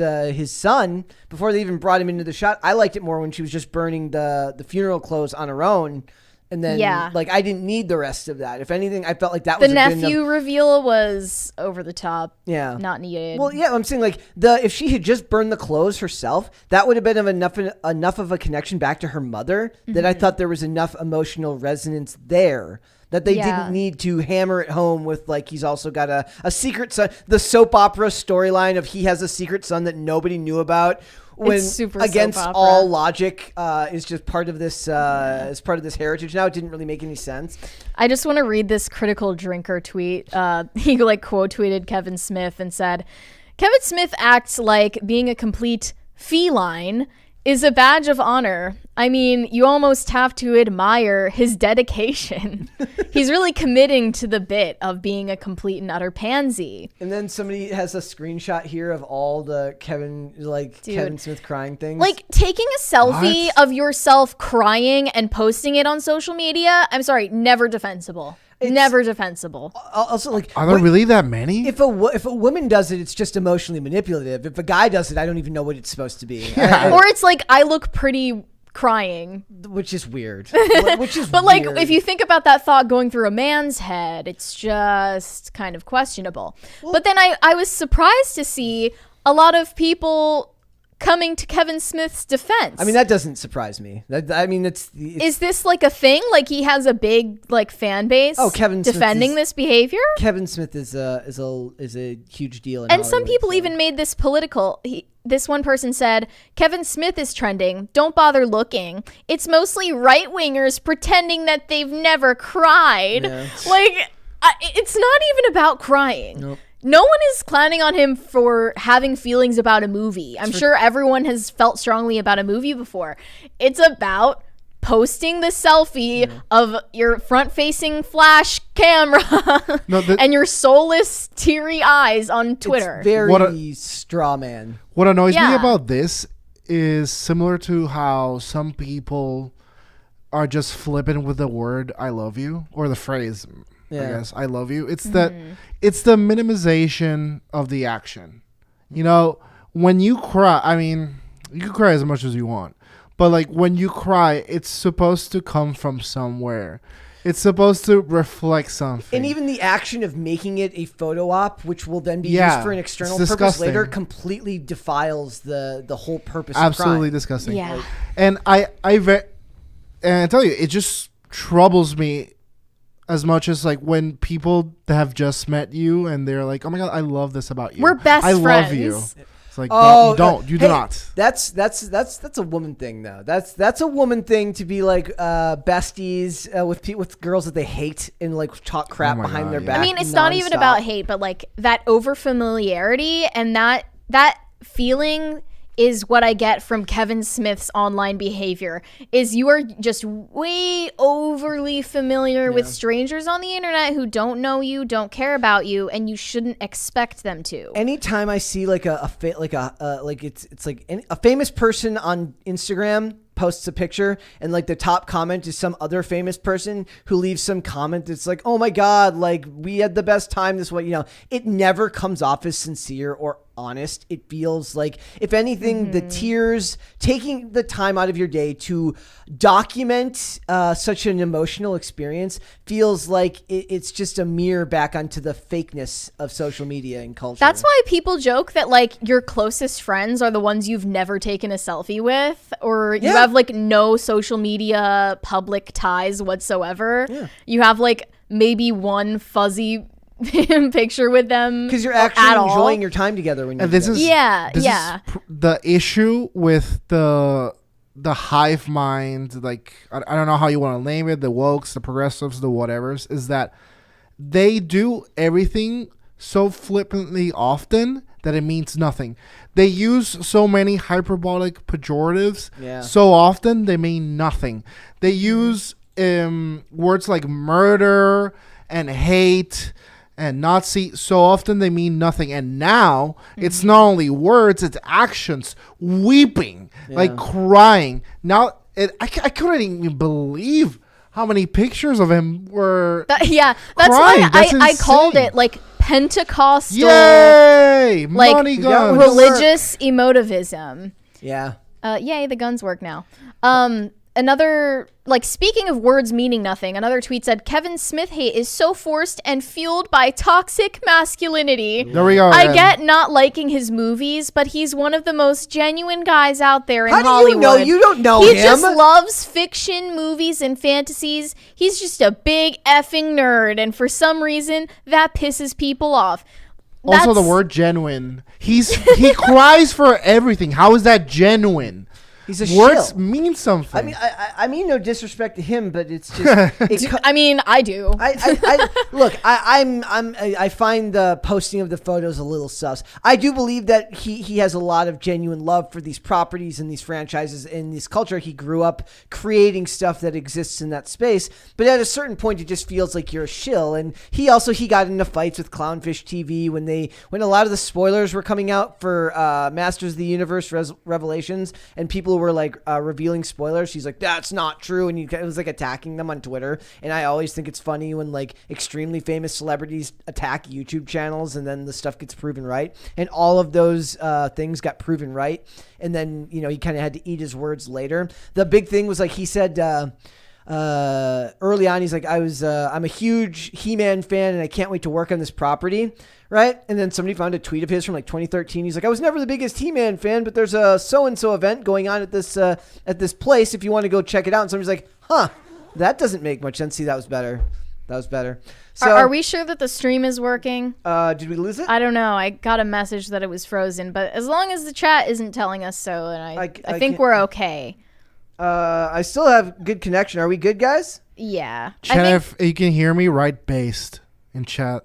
A: son, before they even brought him into the shot. I liked it more when she was just burning the funeral clothes on her own. And then, like, I didn't need the rest of that. If anything, I felt like that was
B: the nephew reveal was over the top.
A: Yeah,
B: not needed.
A: Well, yeah, I'm saying like if she had just burned the clothes herself, that would have been enough of a connection back to her mother that I thought there was enough emotional resonance there that they didn't need to hammer it home with like he's also got a secret son. The soap opera storyline of he has a secret son that nobody knew about. When against all logic is just part of this is part of this heritage now. It didn't really make any sense.
B: I just want to read this critical drinker tweet. He like quote tweeted Kevin Smith and said, Kevin Smith acts like being a complete feline is a badge of honor. I mean, you almost have to admire his dedication. He's really committing to the bit of being a complete and utter pansy.
A: And then somebody has a screenshot here of all the Kevin Smith crying things.
B: Like taking a selfie of yourself crying and posting it on social media. I'm sorry, never defensible. Never defensible.
A: Also, like,
C: are there really that many?
A: If a woman does it, it's just emotionally manipulative. If a guy does it, I don't even know what it's supposed to be.
B: Or it's like I look pretty crying,
A: which is weird.
B: But like, if you think about that thought going through a man's head, it's just kind of questionable. But then I was surprised to see a lot of people coming to Kevin Smith's defense.
A: I mean, that doesn't surprise me. It's
B: is this like a thing? Like he has a big like fan base.
A: Oh, Kevin Smith
B: defending this behavior.
A: Kevin Smith is a huge deal. In
B: and
A: Hollywood,
B: some people even made this political. This one person said, Kevin Smith is trending. Don't bother looking. It's mostly right wingers pretending that they've never cried.
A: Yeah.
B: Like it's not even about crying.
A: Nope.
B: No one is clowning on him for having feelings about a movie. I'm sure everyone has felt strongly about a movie before. It's about posting the selfie of your front-facing flash camera and your soulless, teary eyes on Twitter.
A: It's very straw man.
C: What annoys me about this is similar to how some people are just flippant with the word "I love you" or the phrase. I guess I love you. It's that it's the minimization of the action. You know, when you cry, I mean, you can cry as much as you want, but like when you cry, it's supposed to come from somewhere. It's supposed to reflect something.
A: And even the action of making it a photo op, which will then be used for an external purpose later, completely defiles the whole purpose.
C: Absolutely
A: of crime.
C: Disgusting.
B: Yeah.
C: And I tell you, it just troubles me as much as like when people have just met you and they're like, "Oh my god, I love this about you.
B: We're best
C: I
B: friends.
C: love you." It's like you do
A: hey,
C: not.
A: That's a woman thing though. That's a woman thing to be like besties with girls that they hate and like talk crap
C: Oh my
A: behind
C: God,
A: their
C: yeah.
A: back.
B: I mean, it's not even
A: nonstop.
B: about hate, but like that over familiarity and that feeling is what I get from Kevin Smith's online behavior. Is you are just way overly familiar with strangers on the internet who don't know you, don't care about you, and you shouldn't expect them to.
A: Anytime I see like a famous person on Instagram posts a picture and like the top comment is some other famous person who leaves some comment that's like, oh my God, like we had the best time this way, it never comes off as sincere or honest. It feels like, if anything, the tears, taking the time out of your day to document such an emotional experience feels like it's just a mirror back onto the fakeness of social media and culture.
B: That's why people joke that like your closest friends are the ones you've never taken a selfie with, or you have like no social media public ties whatsoever. Yeah. You have like maybe one fuzzy picture with them
A: because you're actually enjoying your time together when you're
C: this
A: together.
C: is the issue with the hive mind, like I don't know how you want to name it, the wokes, the progressives, the whatevers, is that they do everything so flippantly often that it means nothing. They use so many hyperbolic pejoratives so often they mean nothing. They use words like murder and hate and Nazi so often they mean nothing. And now it's not only words, it's actions, weeping, like crying. Now I couldn't even believe how many pictures of him were
B: that's
C: crying.
B: why
C: That's
B: I called it like Pentecostal,
C: yay,
B: like
C: money guns.
B: religious emotivism.
A: Yay,
B: the guns work now. Another, like, speaking of words meaning nothing, another tweet said, Kevin Smith hate is so forced and fueled by toxic masculinity.
C: There we go.
B: I get not liking his movies, but he's one of the most genuine guys out there in
A: How do
B: Hollywood.
A: you know? You don't know
B: He
A: him.
B: just loves fiction, movies, and fantasies. He's just a big effing nerd, and for some reason, that pisses people off.
C: Also, the word genuine. He cries for everything. How is that genuine?
A: He's a
C: words
A: shill.
C: mean something.
A: I mean, I mean no disrespect to him, but it's just.
B: I mean, I do.
A: I find the posting of the photos a little sus. I do believe that he has a lot of genuine love for these properties and these franchises and this culture. He grew up creating stuff that exists in that space, but at a certain point, it just feels like you're a shill. And he got into fights with Clownfish TV when a lot of the spoilers were coming out for Masters of the Universe Revelations, and people were like revealing spoilers. He's like, that's not true, and it was like attacking them on Twitter. And I always think it's funny when like extremely famous celebrities attack YouTube channels and then the stuff gets proven right, and all of those things got proven right, and then he kind of had to eat his words later. The big thing was like he said early on, he's like, I'm a huge He-Man fan and I can't wait to work on this property, right? And then somebody found a tweet of his from like 2013. He's like, I was never the biggest He-Man fan, but there's a so-and-so event going on at this place if you want to go check it out. And somebody's like, that doesn't make much sense. See, that was better. So
B: are we sure that the stream is working?
A: Did we lose it?
B: I don't know. I got a message that it was frozen, but as long as the chat isn't telling us so, and I think we're okay.
A: I still have good connection. Are we good, guys?
B: Yeah.
C: Chat, if you can hear me, write based in chat.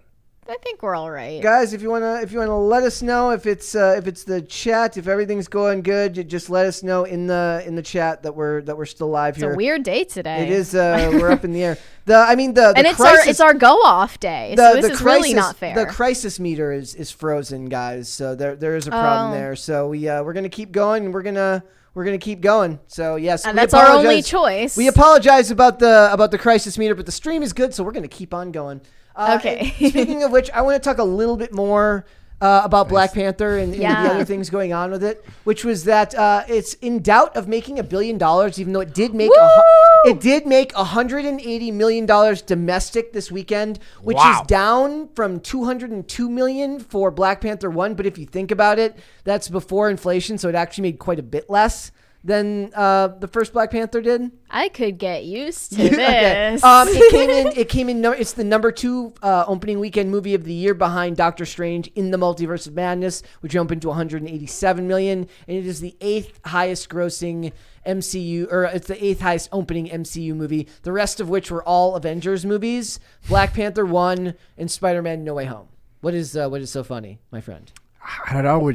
B: I think we're all right.
A: Guys, if you wanna let us know if it's the chat, if everything's going good, you just let us know in the chat that we're still live here.
B: It's a weird day today.
A: It is. We're up in the air. It's
B: our go off day. So this is really not fair.
A: The crisis meter is frozen, guys. So there is a problem there. So we're gonna keep going. And we're gonna keep going. So yes,
B: and that's our only choice.
A: We apologize about the crisis meter, but the stream is good, so we're gonna keep on going.
B: Okay.
A: Speaking of which, I want to talk a little bit more about Black Panther and the other things going on with it, which was that it's in doubt of making $1 billion, even though it did make $180 million domestic this weekend, which is down from $202 million for Black Panther 1. But if you think about it, that's before inflation, so it actually made quite a bit less than the first Black Panther did.
B: I could get used to
A: Okay.
B: this.
A: It came in. It's the number 2 opening weekend movie of the year behind Doctor Strange in the Multiverse of Madness, which opened to 187 million, and it is the 8th highest grossing MCU, or it's the 8th highest opening MCU movie. The rest of which were all Avengers movies. Black Panther 1 and Spider-Man: No Way Home. What is so funny, my friend?
C: I don't know.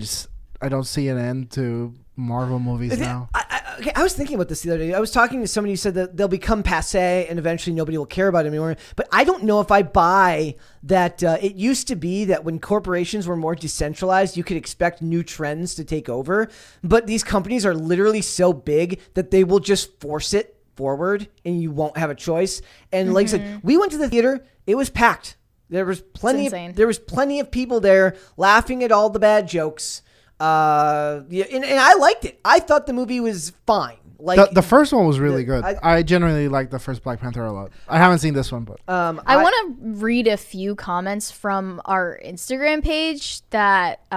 C: I don't see an end to Marvel movies now.
A: I was thinking about this the other day. I was talking to somebody who said that they'll become passé and eventually nobody will care about them anymore. But I don't know if I buy that. It used to be that when corporations were more decentralized, you could expect new trends to take over. But these companies are literally so big that they will just force it forward and you won't have a choice. And like I said, we went to the theater. It was packed. There was plenty of people there laughing at all the bad jokes. And I liked it. I thought the movie was fine. Like
C: the first one was really good. I generally like the first Black Panther a lot. I haven't seen this one, but
B: I want to read a few comments from our Instagram page that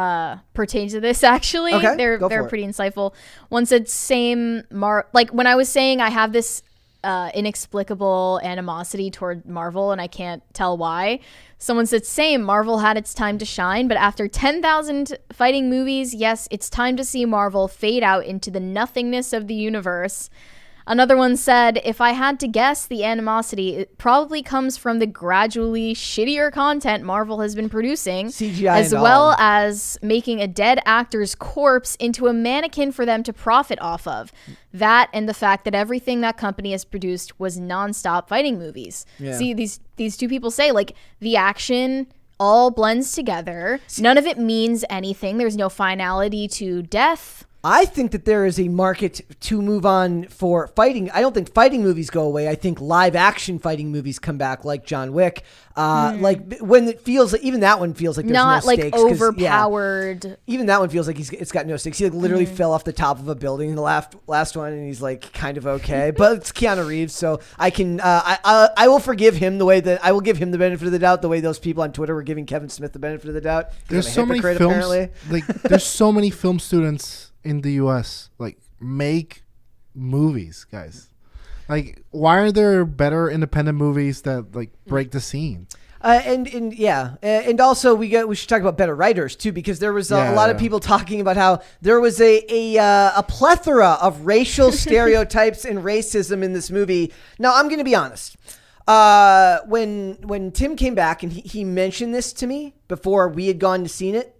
B: pertain to this. Actually,
A: okay,
B: they're pretty insightful. One said, "Same like when I was saying I have this inexplicable animosity toward Marvel and I can't tell why." Someone said, "Same, Marvel had its time to shine, but after 10,000 fighting movies, yes, it's time to see Marvel fade out into the nothingness of the universe." Another one said, "If I had to guess, the animosity it probably comes from the gradually shittier content Marvel has been producing,
A: CGI
B: as well as making a dead actor's corpse into a mannequin for them to profit off of. That and the fact that everything that company has produced was nonstop fighting movies."
A: Yeah.
B: See, these two people say, like, the action all blends together. None of it means anything. There's no finality to death.
A: I think that there is a market to move on for fighting. I don't think fighting movies go away. I think live action fighting movies come back, like John Wick. Like when it feels like, even that one feels like there's
B: not
A: no
B: like
A: stakes.
B: overpowered.
A: Yeah, even that one feels like it's got no stakes. He like literally fell off the top of a building in the last one, and he's like kind of okay. But it's Keanu Reeves, so I can I will forgive him the way that I will give him the benefit of the doubt. The way those people on Twitter were giving Kevin Smith the benefit of the doubt.
C: There's so many films.
A: Apparently.
C: Like there's so many film students in the U.S. like make movies, guys. Like, why are there better independent movies that like break the scene?
A: And also we should talk about better writers too, because there was a lot of people talking about how there was a plethora of racial stereotypes and racism in this movie. Now I'm going to be honest. When Tim came back and he mentioned this to me before we had gone to see it,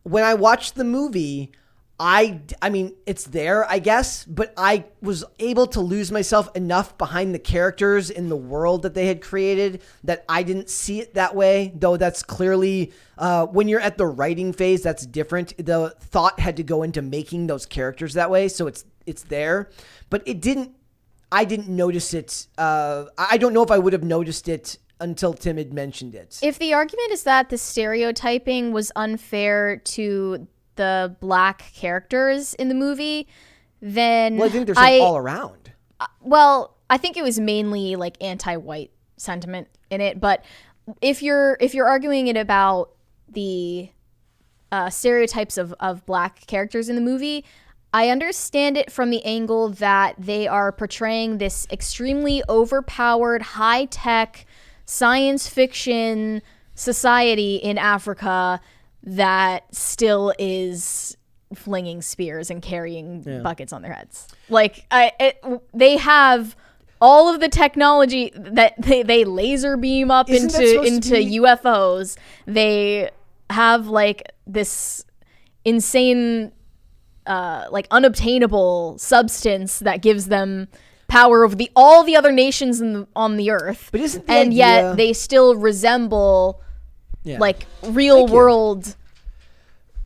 A: when I watched the movie, I mean, it's there, I guess, but I was able to lose myself enough behind the characters in the world that they had created that I didn't see it that way, though that's clearly, when you're at the writing phase, that's different. The thought had to go into making those characters that way, so it's there, but I didn't notice it. I don't know if I would have noticed it until Tim had mentioned it.
B: If the argument is that the stereotyping was unfair to the black characters in the movie, then
A: I think there's all around.
B: Well, I think it was mainly like anti-white sentiment in it, but if you're arguing it about the stereotypes of black characters in the movie, I understand it from the angle that they are portraying this extremely overpowered, high-tech science fiction society in Africa that still is flinging spears and carrying buckets on their heads. Like they have all of the technology that they laser beam up into UFOs. They have like this insane like unobtainable substance that gives them power over all the other nations on the earth.
A: But isn't
B: yet they still resemble like real world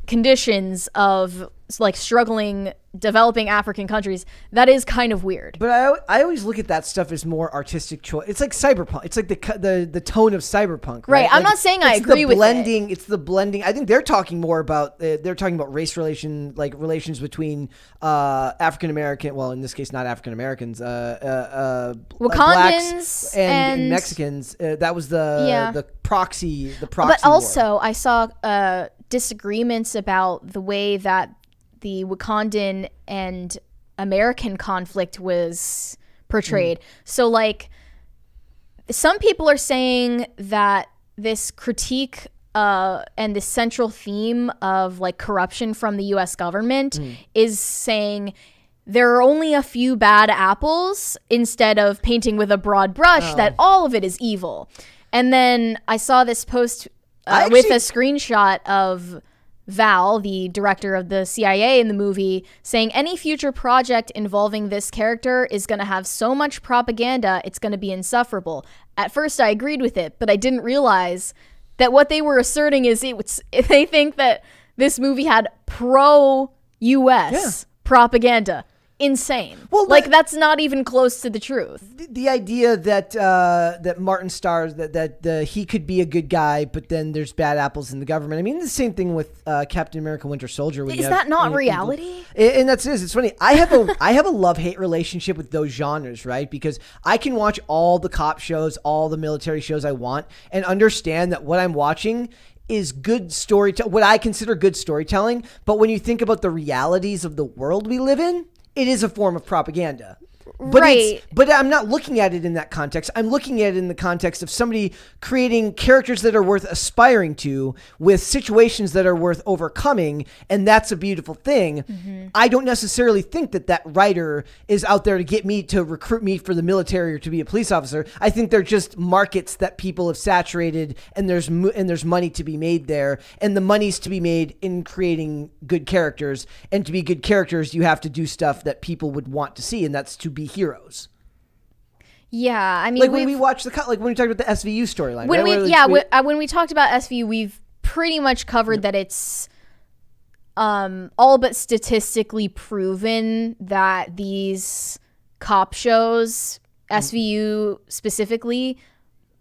B: conditions of like struggling developing African countries? That is kind of weird.
A: But I always look at that stuff as more artistic choice. It's like cyberpunk. It's like the tone of cyberpunk, right?
B: I'm
A: like,
B: not saying I agree with it.
A: It's the blending. I think they're talking more about race relations between African American. Well, in this case, not African Americans.
B: Wakandans
A: blacks and Mexicans. That was the proxy.
B: But also, war. I saw disagreements about the way that the Wakandan and American conflict was portrayed. So like some people are saying that this critique and this central theme of like corruption from the US government is saying there are only a few bad apples instead of painting with a broad brush that all of it is evil. And then I saw this post with a screenshot of Val, the director of the CIA in the movie, saying any future project involving this character is going to have so much propaganda, it's going to be insufferable. At first, I agreed with it, but I didn't realize that what they were asserting is they think that this movie had pro-US propaganda. Insane. Well, like that's not even close to the truth.
A: The idea that that Martin Starr that he could be a good guy, but then there's bad apples in the government. I mean, the same thing with Captain America: Winter Soldier.
B: Is that not reality?
A: And that's it. It's funny. I have a love-hate relationship with those genres, right? Because I can watch all the cop shows, all the military shows I want, and understand that what I'm watching is good storytelling, what I consider good storytelling. But when you think about the realities of the world we live in, it is a form of propaganda. But
B: right.
A: But I'm not looking at it in that context. I'm looking at it in the context of somebody creating characters that are worth aspiring to with situations that are worth overcoming. And that's a beautiful thing. Mm-hmm. I don't necessarily think that writer is out there to get me to recruit me for the military or to be a police officer. I think they're just markets that people have saturated, and there's money to be made there. And the money's to be made in creating good characters. And to be good characters, you have to do stuff that people would want to see. And that's to be heroes.
B: Yeah, I mean,
A: like when we watch when we talked about the SVU storyline.
B: When we talked about SVU, we've pretty much covered that it's all but statistically proven that these cop shows, SVU specifically,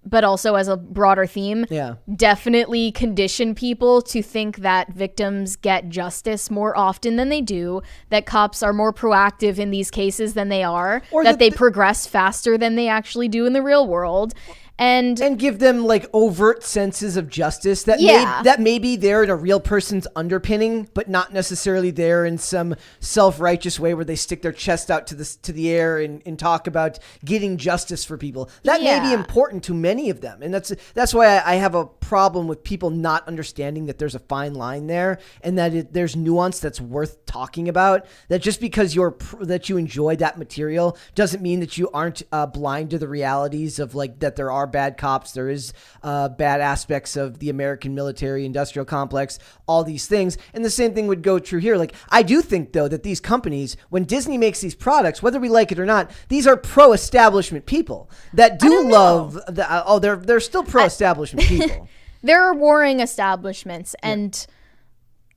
B: but also as a broader theme, definitely condition people to think that victims get justice more often than they do, that cops are more proactive in these cases than they are, or that they progress faster than they actually do in the real world. And
A: give them like overt senses of justice that may be there in a real person's underpinning, but not necessarily there in some self-righteous way where they stick their chest out to the air and talk about getting justice for people. That may be important to many of them, and that's why I have a problem with people not understanding that there's a fine line there, and that there's nuance that's worth talking about. That just because that you enjoy that material doesn't mean that you aren't blind to the realities of like that there are bad cops, there is bad aspects of the American military industrial complex, all these things. And the same thing would go true here. Like, I do think though that these companies, when Disney makes these products, whether we like it or not, these are pro-establishment people that do love they're still pro-establishment people.
B: There are warring establishments, and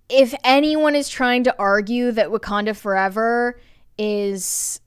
B: if anyone is trying to argue that Wakanda Forever is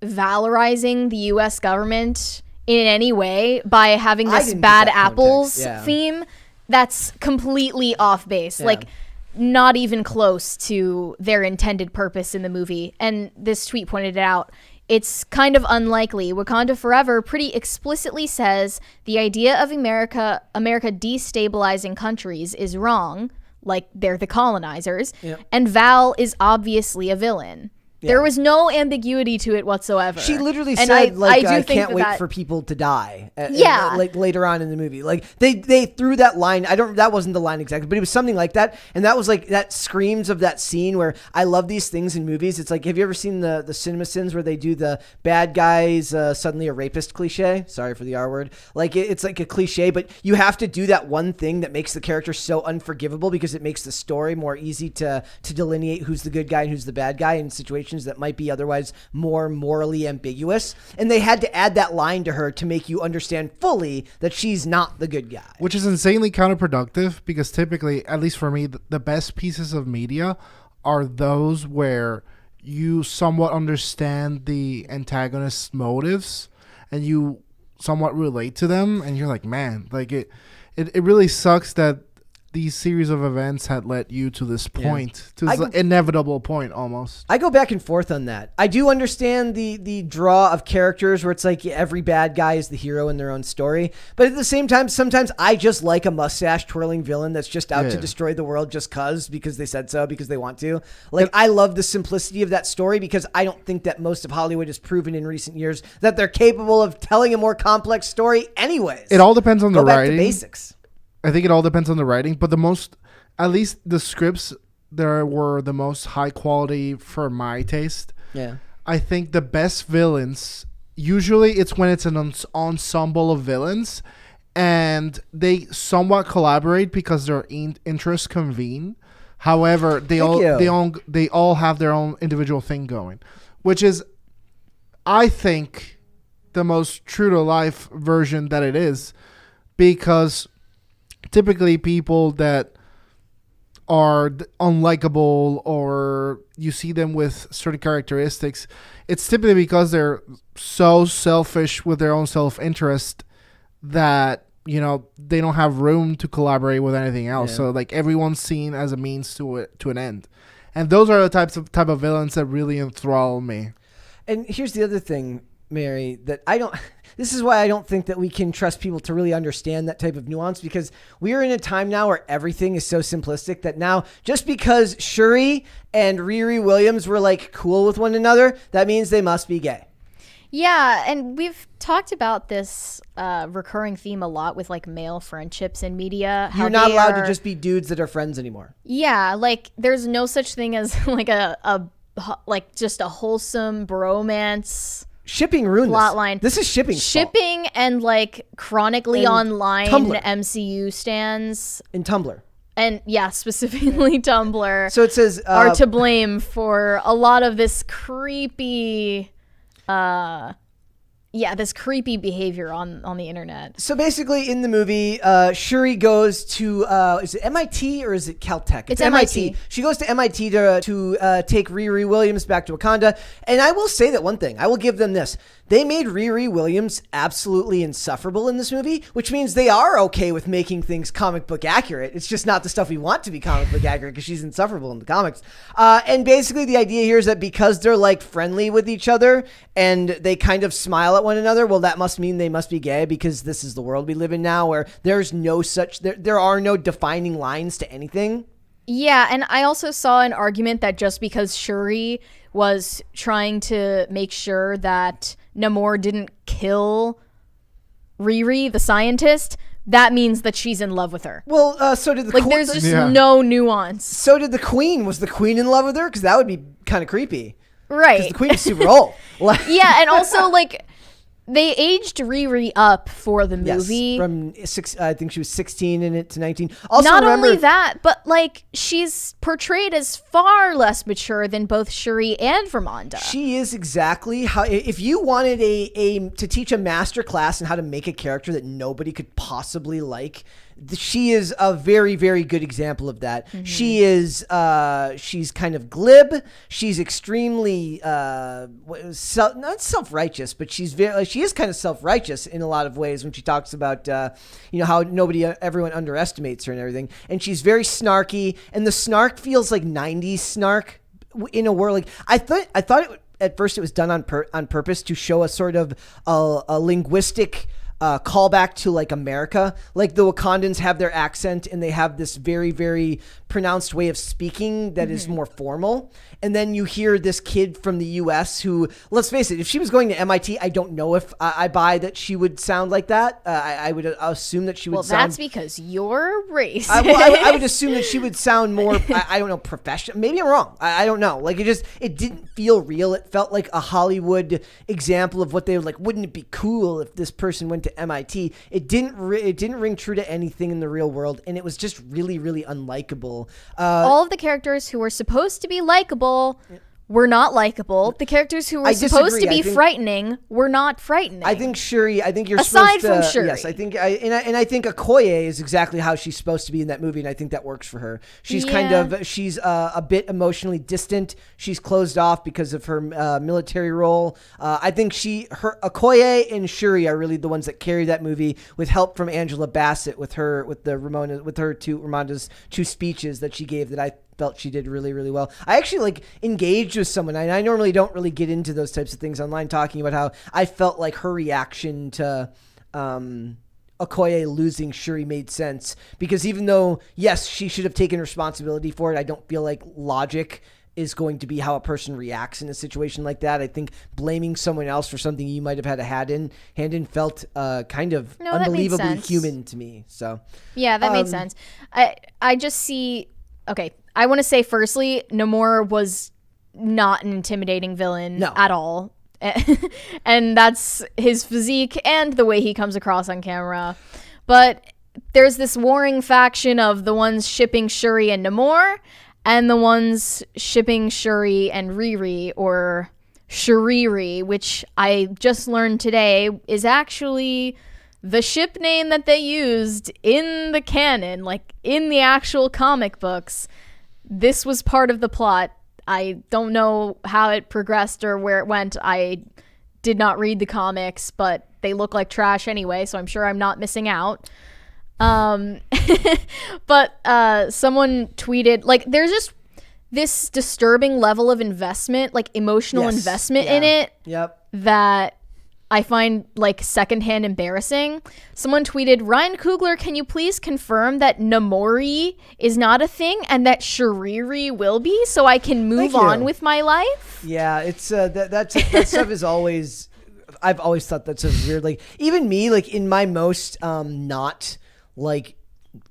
B: valorizing the US government in any way by having this bad apples theme, that's completely off base. Like, not even close to their intended purpose in the movie. And this tweet pointed it out. It's kind of unlikely. Wakanda Forever pretty explicitly says the idea of America destabilizing countries is wrong, like they're the colonizers, and Val is obviously a villain. There was no ambiguity to it whatsoever.
A: She literally said, I can't wait for people to die. Like later on in the movie, like they threw that line. That wasn't the line exactly, but it was something like that. And that was like that screams of that scene where I love these things in movies. It's like, have you ever seen the Cinema Sins where they do the bad guys suddenly a rapist cliche? Sorry for the R word. Like it's like a cliche, but you have to do that one thing that makes the character so unforgivable because it makes the story more easy to delineate who's the good guy and who's the bad guy in situations that might be otherwise more morally ambiguous. And they had to add that line to her to make you understand fully that she's not the good guy.
C: Which is insanely counterproductive because typically, at least for me, the best pieces of media are those where you somewhat understand the antagonist's motives and you somewhat relate to them. And you're like, man, like it really sucks that these series of events had led you to this point, to
A: I
C: this
A: go-
C: inevitable point almost.
A: I go back and forth on that. I do understand the draw of characters where it's like every bad guy is the hero in their own story. But at the same time, sometimes I just like a mustache twirling villain that's just out to destroy the world just because they said so, because they want to. Like, I love the simplicity of that story because I don't think that most of Hollywood has proven in recent years that they're capable of telling a more complex story anyways.
C: It all depends on the
A: Go back
C: writing.
A: to basics.
C: I think it all depends on the writing, but at least the scripts there were the most high quality for my taste.
A: Yeah.
C: I think the best villains, usually it's when it's an ensemble of villains and they somewhat collaborate because their interests convene. However, they all have their own individual thing going, which is, I think, the most true to life version that it is, because typically people that are unlikable or you see them with certain characteristics, it's typically because they're so selfish with their own self-interest that, you know, they don't have room to collaborate with anything else.
A: Yeah.
C: So like everyone's seen as a means to an end. And those are the type of villains that really enthrall me.
A: And here's the other thing, Mary, that this is why I don't think that we can trust people to really understand that type of nuance, because we are in a time now where everything is so simplistic that now just because Shuri and Riri Williams were like cool with one another, that means they must be gay.
B: Yeah, and we've talked about this recurring theme a lot with like male friendships in media.
A: You're not allowed to just be dudes that are friends anymore.
B: Yeah, like there's no such thing as like just a wholesome bromance.
A: Shipping ruined
B: plotline.
A: This is
B: shipping and like chronically
A: and
B: online
A: Tumblr.
B: MCU stands
A: In Tumblr.
B: and specifically Tumblr
A: So it says
B: are to blame for a lot of this creepy this creepy behavior on the internet.
A: So basically, in the movie, Shuri goes to is it MIT or is it Caltech?
B: It's MIT.
A: She goes to MIT to take Riri Williams back to Wakanda. And I will say that one thing. I will give them this. They made Riri Williams absolutely insufferable in this movie, which means they are okay with making things comic book accurate. It's just not the stuff we want to be comic book accurate because she's insufferable in the comics. And basically, the idea here is that because they're like friendly with each other and they kind of smile at one another, well, that must mean they must be gay, because this is the world we live in now where there's no such, there are no defining lines to anything.
B: Yeah, and I also saw an argument that just because Shuri was trying to make sure that Namor didn't kill Riri, the scientist, that means that she's in love with her.
A: Well, so did the
B: Like, there's just no nuance.
A: So did the Queen. Was the Queen in love with her? Because that would be kind of creepy.
B: Right.
A: Because the Queen is super old.
B: Yeah, and also, like, they aged Riri up for the movie.
A: Yes, from I think she was 16 in it to 19. Also,
B: not only that, but like she's portrayed as far less mature than both Shuri and Vermonda.
A: She is exactly how. If you wanted to teach a master class on how to make a character that nobody could possibly like, she is a very, very good example of that. Mm-hmm. She is. She's kind of glib. She's extremely not self-righteous, but she is kind of self-righteous in a lot of ways when she talks about how everyone underestimates her and everything. And she's very snarky, and the snark feels like 90s snark in a world like I thought at first it was done on purpose to show a sort of a linguistic callback to like America. Like the Wakandans have their accent and they have this very, very pronounced way of speaking that is more formal. And then you hear this kid from the US who, let's face it, if she was going to MIT, I don't know if I buy that she would sound like that. I would assume that she would sound...
B: Well, that's because you're racist.
A: I would assume that she would sound more, I don't know, professional. Maybe I'm wrong. I don't know. Like it didn't feel real. It felt like a Hollywood example of what they were like, wouldn't it be cool if this person went to MIT? It didn't ring true to anything in the real world. And it was just really, really unlikable.
B: All of the characters who were supposed to be likable were not likable. The characters who were
A: I
B: supposed to
A: disagree.
B: be frightening were not frightening.
A: I think Shuri. I think you're
B: Aside
A: supposed to.
B: from Shuri.
A: Yes, I think. I think Okoye is exactly how she's supposed to be in that movie, and I think that works for her. She's she's a bit emotionally distant. She's closed off because of her military role. I think Okoye and Shuri are really the ones that carry that movie, with help from Angela Bassett with Ramonda's two speeches that she gave that I felt she did really, really well. I actually engaged with someone, and I normally don't really get into those types of things online, talking about how I felt like her reaction to Okoye losing Shuri made sense, because even though, yes, she should have taken responsibility for it, I don't feel like logic is going to be how a person reacts in a situation like that. I think blaming someone else for something you might have had a hand in felt kind of unbelievably human to me. So
B: yeah, that made sense. I just see. Okay, I want to say firstly, Namor was not an intimidating villain at all. And that's his physique and the way he comes across on camera. But there's this warring faction of the ones shipping Shuri and Namor, and the ones shipping Shuri and Riri, or Shuriri, which I just learned today is actually the ship name that they used in the canon, like in the actual comic books. This was part of the plot. I don't know how it progressed or where it went. I did not read the comics, but they look like trash anyway, so I'm sure I'm not missing out. But someone tweeted, there's just this disturbing level of investment, emotional investment in it.
A: Yep.
B: That I find secondhand embarrassing. Someone tweeted, Ryan Coogler, can you please confirm that Namori is not a thing and that Shuriri will be, so I can move on with my life?
A: Yeah, it's that stuff is always. I've always thought that's a weird. Even me, in my most not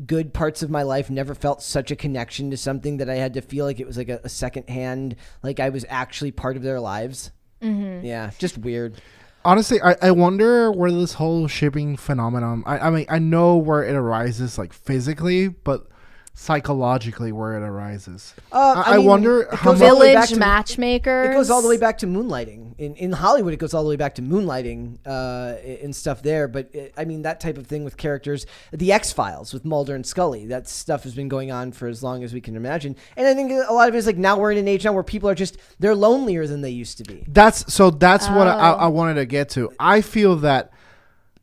A: good parts of my life, never felt such a connection to something that I had to feel like it was a second hand, I was actually part of their lives. Mm-hmm. Yeah, just weird.
C: Honestly, I wonder where this whole shipping phenomenon, I mean, I know where it arises physically, but psychologically where it arises. I wonder how
B: village matchmakers.
A: It goes all the way back to moonlighting. In Hollywood, it goes all the way back to moonlighting and stuff there. But that type of thing with characters, the X-Files with Mulder and Scully, that stuff has been going on for as long as we can imagine. And I think a lot of it is now we're in an age now where people are they're lonelier than they used to be.
C: That's what I wanted to get to. I feel that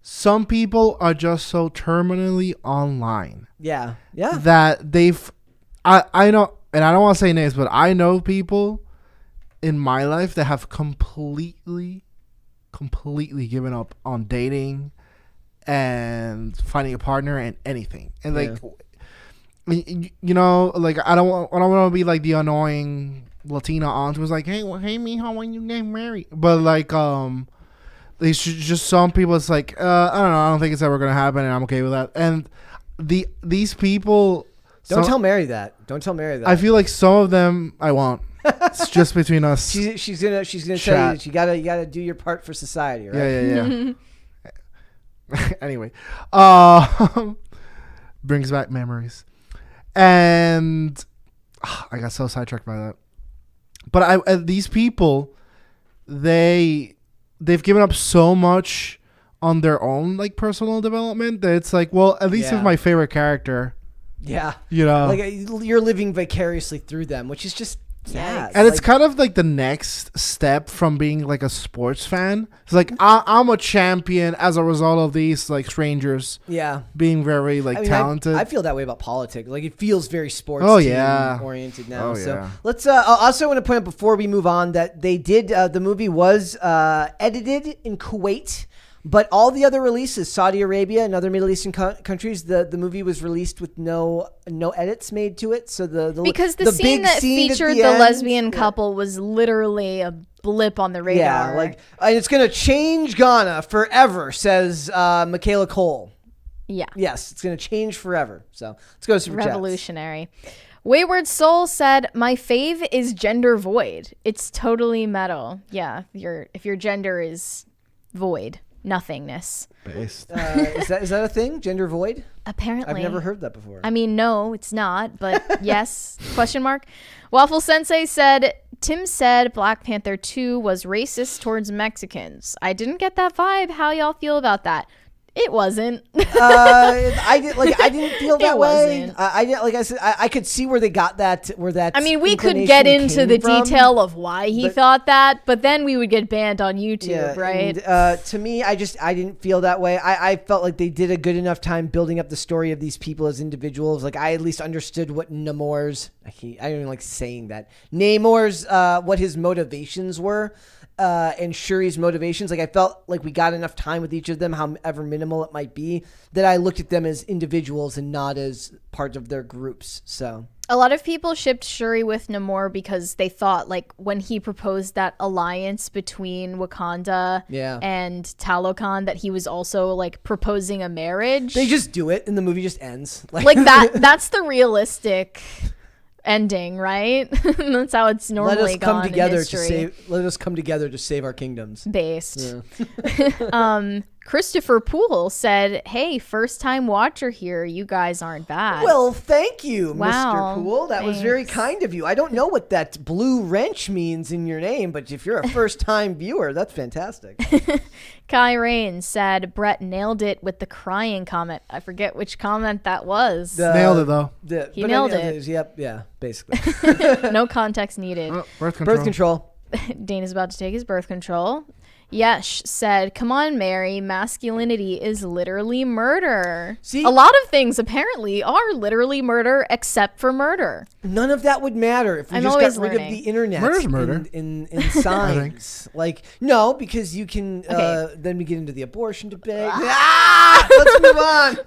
C: some people are just so terminally online.
A: Yeah.
C: That I know, and I don't want to say names, but I know people in my life that have completely given up on dating and finding a partner and anything. And I don't want to be the annoying Latina aunt who's hey, mijo, when you get married? But they should just, some people it's I don't know, I don't think it's ever gonna happen, and I'm okay with that. And these people,
A: don't tell Mary that. I
C: feel like some of them I won't. It's just between us.
A: She's gonna tell you that you gotta do your part for society, right?
C: Yeah. Anyway, brings back memories, and I got so sidetracked by that. But these people, they've given up so much on their own personal development that it's well, at least it's my favorite character.
A: Yeah.
C: You're
A: living vicariously through them, which is just sad.
C: And it's kind of the next step from being a sports fan. It's I'm a champion as a result of these strangers.
A: Yeah.
C: Being very talented.
A: I feel that way about politics. It feels very sports team oriented now. So let's also want to point out before we move on that they did the movie was edited in Kuwait. But all the other releases, Saudi Arabia and other Middle Eastern countries, the movie was released with no edits made to it. So
B: because the scene that featured the lesbian couple was literally a blip on the radar.
A: Yeah, and it's gonna change Ghana forever, says Michaela Cole.
B: Yeah.
A: Yes, it's gonna change forever. So let's go to Super Chats.
B: Revolutionary. Wayward Soul said, "My fave is gender void. It's totally metal. Yeah, if your gender is void." Nothingness.
C: Based.
A: Is that a thing? Gender void?
B: Apparently.
A: I've never heard that before.
B: I mean, no, it's not, but yes. ? Waffle Sensei said, Tim said Black Panther 2 was racist towards Mexicans. I didn't get that vibe. How y'all feel about that? It wasn't.
A: I didn't feel that
B: It
A: way.
B: wasn't.
A: I didn't, like I said, I could see where they got that. Where that.
B: I mean, we could get into the detail of why he
A: but-
B: thought that, but then we would get banned on YouTube, right?
A: And, to me, I didn't feel that way. I felt like they did a good enough time building up the story of these people as individuals. Like I at least understood what Namor's. I don't even like saying that. Namor's what his motivations were. And Shuri's motivations. Like I felt like we got enough time with each of them, however minimal it might be, that I looked at them as individuals and not as part of their groups. So
B: a lot of people shipped Shuri with Namor because they thought, like, when he proposed that alliance between Wakanda and Talokan, that he was also like proposing a marriage.
A: they just do it, and the movie just ends.
B: Like that's the realistic ending, right? That's how it's normally gone in history.
A: Let us come together to save our kingdoms.
B: Based. Yeah. Christopher Poole said, "Hey, first time watcher here. You guys aren't bad."
A: Well, thank you,
B: Wow,
A: Mr. Poole. That was very kind of you. I don't know what that blue wrench means in your name, but if you're a first time viewer, that's fantastic.
B: Kai Rain said, "Brett nailed it with the crying comment." I forget which comment that was.
C: Nailed it though.
B: He nailed it.
A: Yep. Yeah. Basically.
B: No context needed.
C: Oh, birth control.
A: Birth control.
B: Dana's about to take his birth control. Yesh said, "Come on, Mary. Masculinity is literally murder."
A: See?
B: A lot of things apparently are literally murder, except for murder.
A: None of that would matter if we
B: I'm
A: just
B: always
A: got rid of
B: learning.
A: the internet.
C: Murder's murder.
A: In signs. Like, no, because you can, then we get into the abortion debate. Let's move on.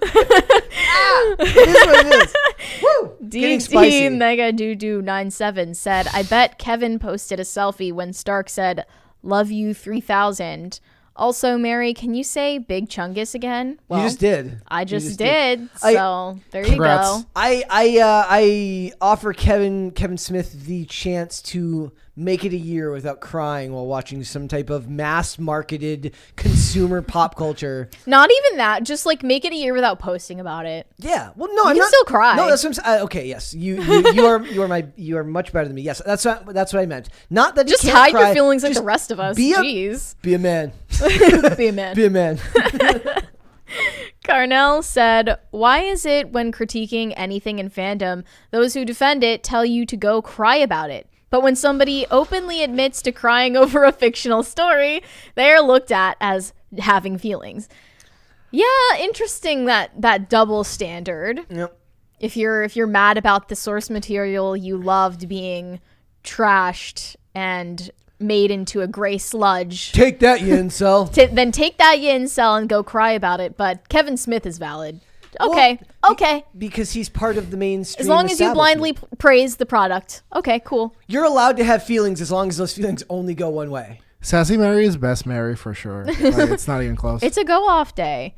A: It is what it is. Woo! Getting spicy.
B: DT Mega Doo 97 said, "I bet Kevin posted a selfie when Stark said, 'Love you 3000. Also, Mary, can you say Big Chungus again?'" Well,
A: You just did.
B: I just
A: You
B: did. So there you
C: Congrats.
B: go.
A: I offer Kevin Smith the chance to make it a year without crying while watching some type of mass marketed consumer pop culture.
B: Not even that. Just like make it a year without posting about it.
A: Yeah. Well, no, I'm
B: can
A: not.
B: still cry.
A: No, that's what I'm saying. Okay, yes, you are much better than me. Yes, that's what I meant. Not that
B: Just
A: you can't
B: hide
A: cry,
B: your feelings like
A: just
B: the rest of us.
A: be a-
B: Jeez.
A: Be a man.
B: Be a man.
A: Be a man.
B: Carnell said, "Why is it when critiquing anything in fandom, those who defend it tell you to go cry about it? But when somebody openly admits to crying over a fictional story, they are looked at as having feelings." Yeah, interesting that double standard.
A: Yep.
B: If you're mad about the source material you loved being trashed and made into a gray sludge,
A: Take that, you incel.
B: then take that you incel and go cry about it. But Kevin Smith is valid. Okay, okay.
A: Because he's part of the mainstream.
B: As long as you blindly praise the product. Okay, cool.
A: You're allowed to have feelings as long as those feelings only go one way.
C: Sassy Mary is best Mary for sure. Like, it's not even close.
B: It's a go-off day.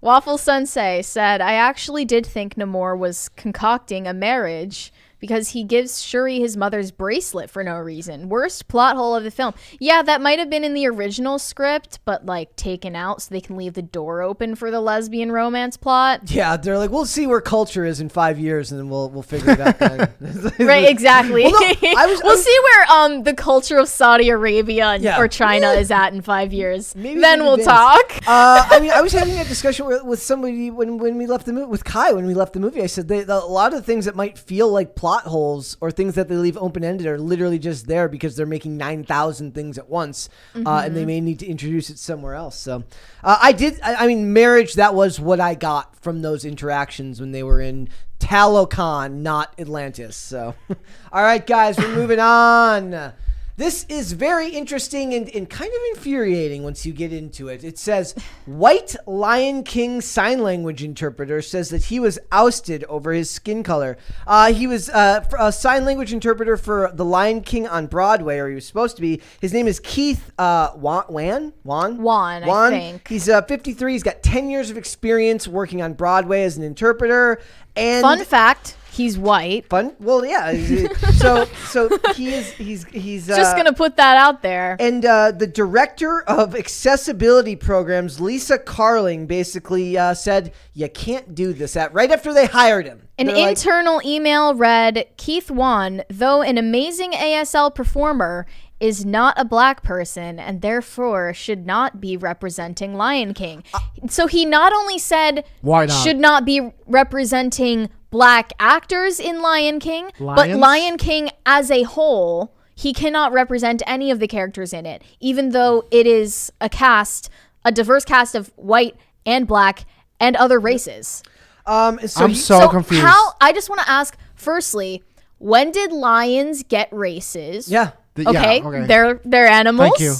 B: Waffle Sensei said, "I actually did think Namor was concocting a marriage because he gives Shuri his mother's bracelet for no reason. Worst plot hole of the film." Yeah, that might have been in the original script, but like taken out so they can leave the door open for the lesbian romance plot.
A: Yeah, they're like, we'll see where culture is in 5 years, and then we'll figure it out then.
B: Right, exactly.
A: Well, no,
B: we'll see where the culture of Saudi Arabia
A: Yeah.
B: or China is at in 5 years.
A: Maybe
B: Then
A: in
B: we'll
A: advance.
B: talk.
A: I mean, I was having a discussion with somebody when we left the movie, with Kai when we left the movie. I said a lot of things that might feel like plot holes or things that they leave open-ended are literally just there because they're making 9,000 things at once, and they may need to introduce it somewhere else. So I mean, marriage, that was what I got from those interactions when they were in Talokan, not Atlantis. So, all right, guys, we're moving on. This is very interesting and kind of infuriating once you get into it. It says, White Lion King sign language interpreter says that he was ousted over his skin color. He was a sign language interpreter for The Lion King on Broadway, or he was supposed to be. His name is Keith Wan,
B: I think.
A: He's 53. He's got 10 years of experience working on Broadway as an interpreter. And
B: Fun fact, He's white.
A: Fun. Well, yeah. So he's
B: Just gonna put that out there.
A: And the director of accessibility programs, Lisa Carling, basically said, "You can't do this." Right after they hired him.
B: An internal email read, Keith Wan, though an amazing ASL performer, is not a black person and therefore should not be representing Lion King. So he not only said
C: Why not?
B: should not be representing black actors in Lion King, but
C: Lions?
B: Lion King as a whole, he cannot represent any of the characters in it, even though it is a diverse cast of white and black and other races.
C: I'm so confused.
B: I just want to ask, firstly, when did lions get races?
A: Yeah.
B: Okay, they're animals.
C: Thank you.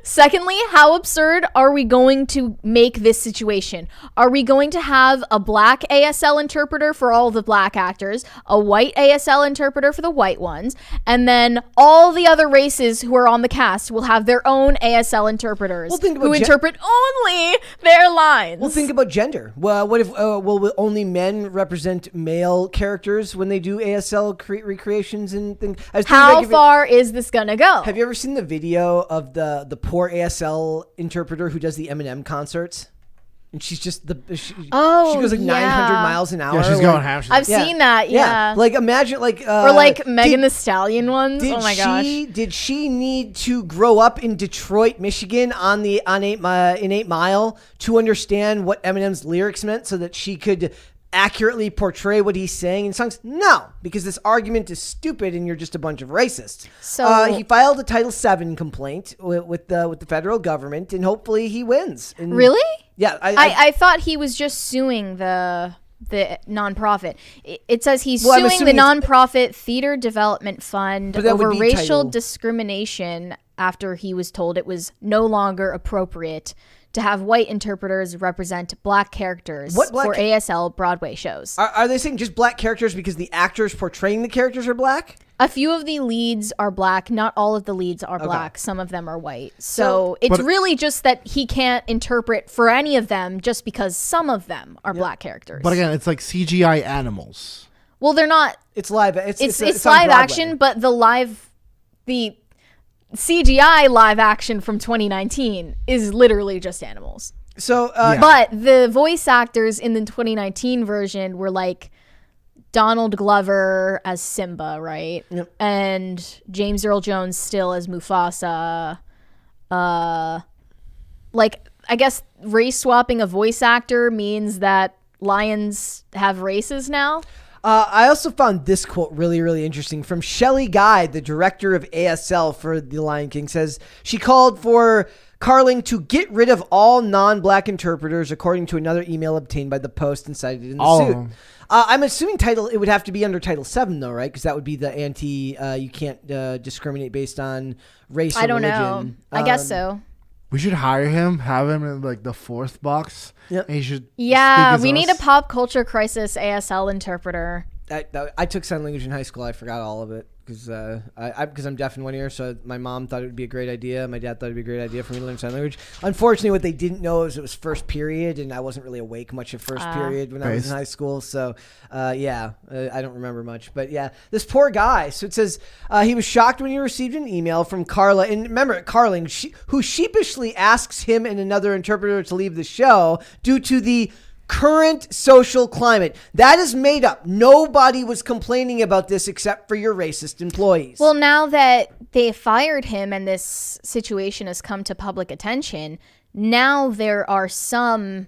B: Secondly, how absurd are we going to make this situation? Are we going to have a black ASL interpreter for all the black actors, a white ASL interpreter for the white ones, and then all the other races who are on the cast will have their own ASL interpreters who interpret only their lines?
A: Well, think about gender. Well, what if will only men represent male characters when they do ASL recreations and things?
B: How far is this gonna go?
A: Have you ever seen the video of the poor ASL interpreter who does the Eminem concerts? And she's just she goes like 900 miles an hour.
C: Yeah, she's going half.
B: I've seen that. Yeah.
A: Like imagine like
B: or like Megan Thee Stallion ones. Oh my gosh.
A: Did she need to grow up in Detroit, Michigan on 8 Mile to understand what Eminem's lyrics meant so that she could accurately portray what he's saying in songs? No, because this argument is stupid and you're just a bunch of racists. So he filed a Title VII complaint with the federal government, and hopefully he wins. And
B: really?
A: Yeah.
B: I thought he was just suing the nonprofit. It says he's suing the nonprofit Theater Development Fund over racial discrimination after he was told it was no longer appropriate to have white interpreters represent black characters for ASL Broadway shows.
A: Are they saying just black characters because the actors portraying the characters are black?
B: A few of the leads are black. Not all of the leads are black. Some of them are white. So it's really just that he can't interpret for any of them just because some of them are black characters.
C: But again, it's like CGI animals.
B: Well, they're not.
A: It's live.
B: It's live action, but the CGI live action from 2019 is literally just animals.
A: So,
B: but the voice actors in the 2019 version were like Donald Glover as Simba, right?
A: Yep.
B: And James Earl Jones still as Mufasa. Like, I guess race swapping a voice actor means that lions have races now.
A: I also found this quote really, really interesting from Shelley Guy, the director of ASL for The Lion King. Says she called for Carling to get rid of all non-black interpreters, according to another email obtained by the Post and cited in the suit. I'm assuming it would have to be under Title VII, though, right? Because that would be the you can't discriminate based on race or religion.
B: I don't know. I guess so.
C: We should hire him, have him in like the fourth box.
A: Yep.
C: And he should
B: we need a pop culture crisis ASL interpreter.
A: I took sign language in high school. I forgot all of it because I'm deaf in one ear. So my mom thought it would be a great idea. My dad thought it'd be a great idea for me to learn sign language. Unfortunately, what they didn't know is it was first period, and I wasn't really awake much at first period when I was in high school. So I don't remember much. But yeah, this poor guy. So it says he was shocked when he received an email from Carla, and remember Carling, who sheepishly asks him and another interpreter to leave the show due to the current social climate. That is made up. Nobody was complaining about this except for your racist employees.
B: Well, now that they fired him and this situation has come to public attention, now there are some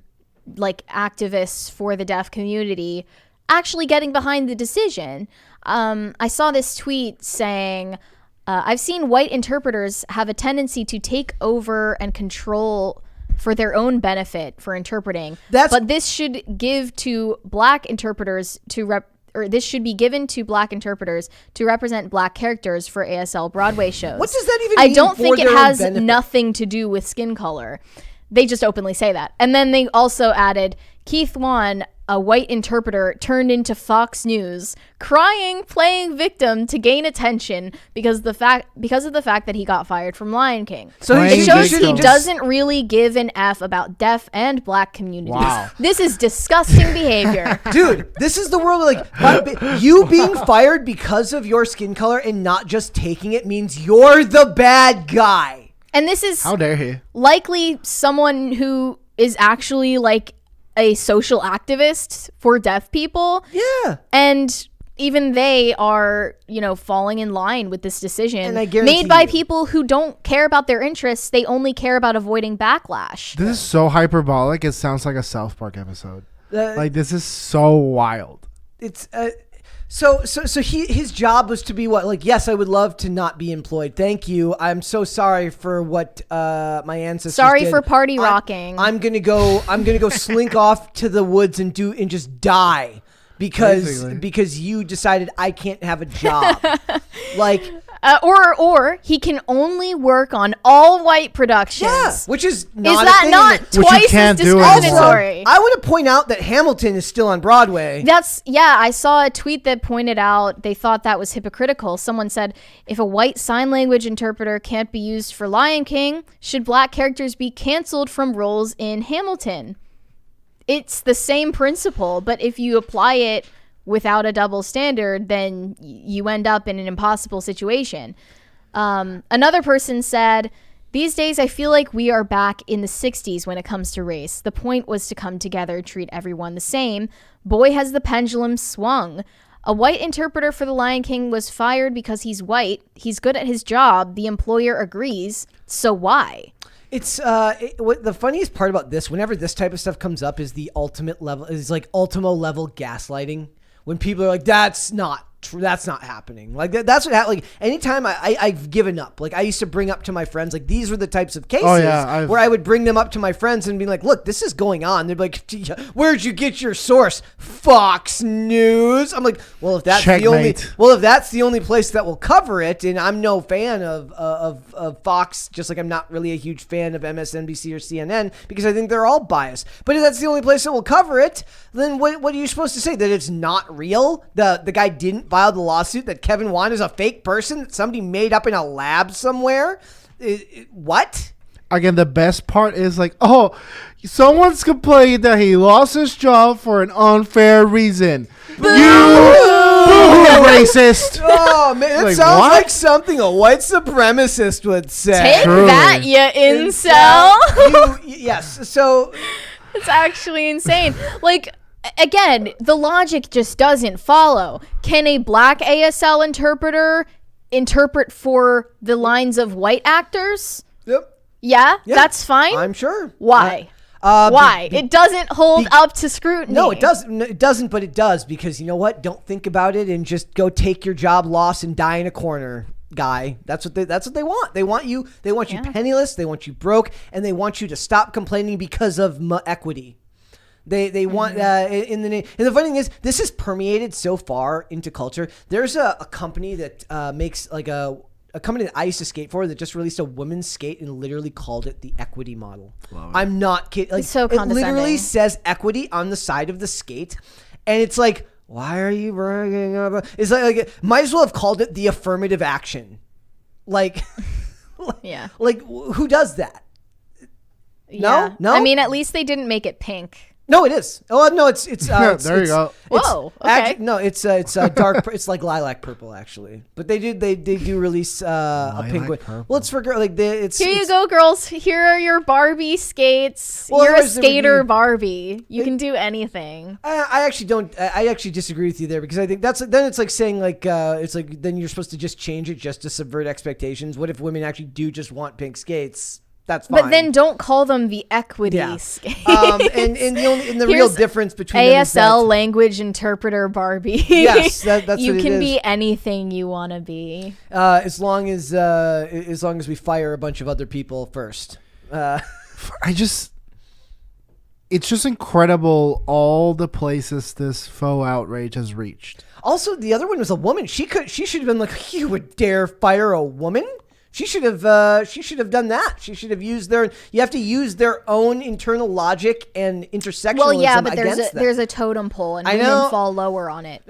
B: like activists for the deaf community actually getting behind the decision. I saw this tweet saying, I've seen white interpreters have a tendency to take over and control for their own benefit for interpreting. But this should give to black interpreters this should be given to black interpreters to represent black characters for ASL Broadway shows.
A: What does that even mean?
B: I don't think it has nothing to do with skin color. They just openly say that. And then they also added, Keith Wan, a white interpreter turned into Fox News, crying, playing victim to gain attention because of the fact that he got fired from Lion King.
A: So
C: Playing
B: It shows
C: victim.
B: he doesn't really give an F about deaf and black communities.
C: Wow.
B: This is disgusting behavior.
A: Dude, this is the world. Like, you being fired because of your skin color and not just taking it means you're the bad guy.
B: And this is
C: How dare he?
B: likely someone who is actually like a social activist for deaf people.
A: Yeah.
B: And even they are, falling in line with this decision
A: And I guarantee
B: made by
A: you-
B: people who don't care about their interests. They only care about avoiding backlash.
C: This is so hyperbolic. It sounds like a South Park episode. Like, this is so wild.
A: It's so his job was to be what? Like, yes, I would love to not be employed. Thank you. I'm so sorry for what my ancestors
B: Sorry
A: did.
B: for party rocking.
A: I'm gonna go slink off to the woods and just die
C: Basically.
A: because you decided I can't have a job. Like,
B: or he can only work on all white productions.
A: yeah, which is
B: Is
A: not a
B: that
A: thing
B: not
C: you
B: twice as
C: can't do anymore.
B: discriminatory?
A: I want to point out that Hamilton is still on Broadway.
B: I saw a tweet that pointed out they thought that was hypocritical. Someone said, if a white sign language interpreter can't be used for Lion King, should black characters be canceled from roles in Hamilton? It's the same principle, but if you apply it without a double standard, then you end up in an impossible situation. Another person said, these days I feel like we are back in the 60s when it comes to race. The point was to come together, treat everyone the same. Boy, has the pendulum swung. A white interpreter for The Lion King was fired because he's white. He's good at his job. The employer agrees. So why?
A: It's what the funniest part about this, whenever this type of stuff comes up, is the ultimate level, is like ultimo level gaslighting. When people are like, that's not true, that's not happening. Like that's what happened. Like anytime I've given up. Like I used to bring up to my friends, like these were the types of cases where I would bring them up to my friends and be like, look, this is going on. They'd be like, where'd you get your source? Fox News. I'm like, well, if that's the only place that will cover it, and I'm no fan of Fox, just like I'm not really a huge fan of MSNBC or CNN because I think they're all biased. But if that's the only place that will cover it, then what are you supposed to say? That it's not real? The guy didn't file the lawsuit, that Kevin Wan is a fake person that somebody made up in a lab somewhere? What?
C: Again, the best part is like, oh, someone's complained that he lost his job for an unfair reason. You racist.
A: Oh man, it
C: Like,
A: sounds
C: what?
A: like something a white supremacist would say.
B: Take
C: Truly.
B: that, you incel.
A: Yes. So
B: It's actually insane. Like, again, the logic just doesn't follow. Can a black ASL interpreter interpret for the lines of white actors?
A: yep.
B: Yeah,
A: Yeah,
B: that's fine.
A: I'm sure.
B: Why?
A: Uh,
B: Why? It doesn't hold up to scrutiny.
A: No, it doesn't. It doesn't, but it does, because you know what? Don't think about it and just go take your job loss and die in a corner, guy. That's what they want. They want you penniless. They want you broke, and they want you to stop complaining because of equity. They want in the name. And the funny thing is, this has permeated so far into culture. There's a company that makes like a company that I used to skate for that just released a women's skate and literally called it the equity model. I'm not kidding. Like,
B: It's so
A: it literally
B: condescending.
A: says equity on the side of the skate, and it's like, why are you bringing up? It's like might as well have called it the affirmative action. Like,
B: Yeah.
A: like who does that?
B: Yeah.
A: No?
B: I mean, at least they didn't make it pink.
A: No, it is. Oh no, it's
C: There you go.
B: Whoa, okay.
A: No, it's dark. It's like lilac purple actually. But they do release a pink one.
C: purple.
A: Well, it's for it's.
B: Here you
A: it's-
B: go, girls. Here are your Barbie skates.
A: Well,
B: You're a
A: otherwise there would
B: skater
A: be-
B: Barbie. You can do anything.
A: I actually don't. I actually disagree with you there, because I think then it's like saying it's like then you're supposed to just change it just to subvert expectations. What if women actually do just want pink skates? That's fine.
B: But then don't call them the equity skates.
A: And the real
B: Here's
A: difference between them is
B: ASL
A: that-
B: language interpreter Barbie.
A: Yes, that's
B: you
A: what it
B: can
A: is.
B: be anything you want to be.
A: as long as we fire a bunch of other people first.
C: It's just incredible all the places this faux outrage has reached.
A: Also, the other one was a woman. She should have been like, you would dare fire a woman? She should have done that. She should have used you have to use their own internal logic and intersectionalism.
B: Well, yeah, but
A: against them.
B: there's a totem pole, and women fall lower on it.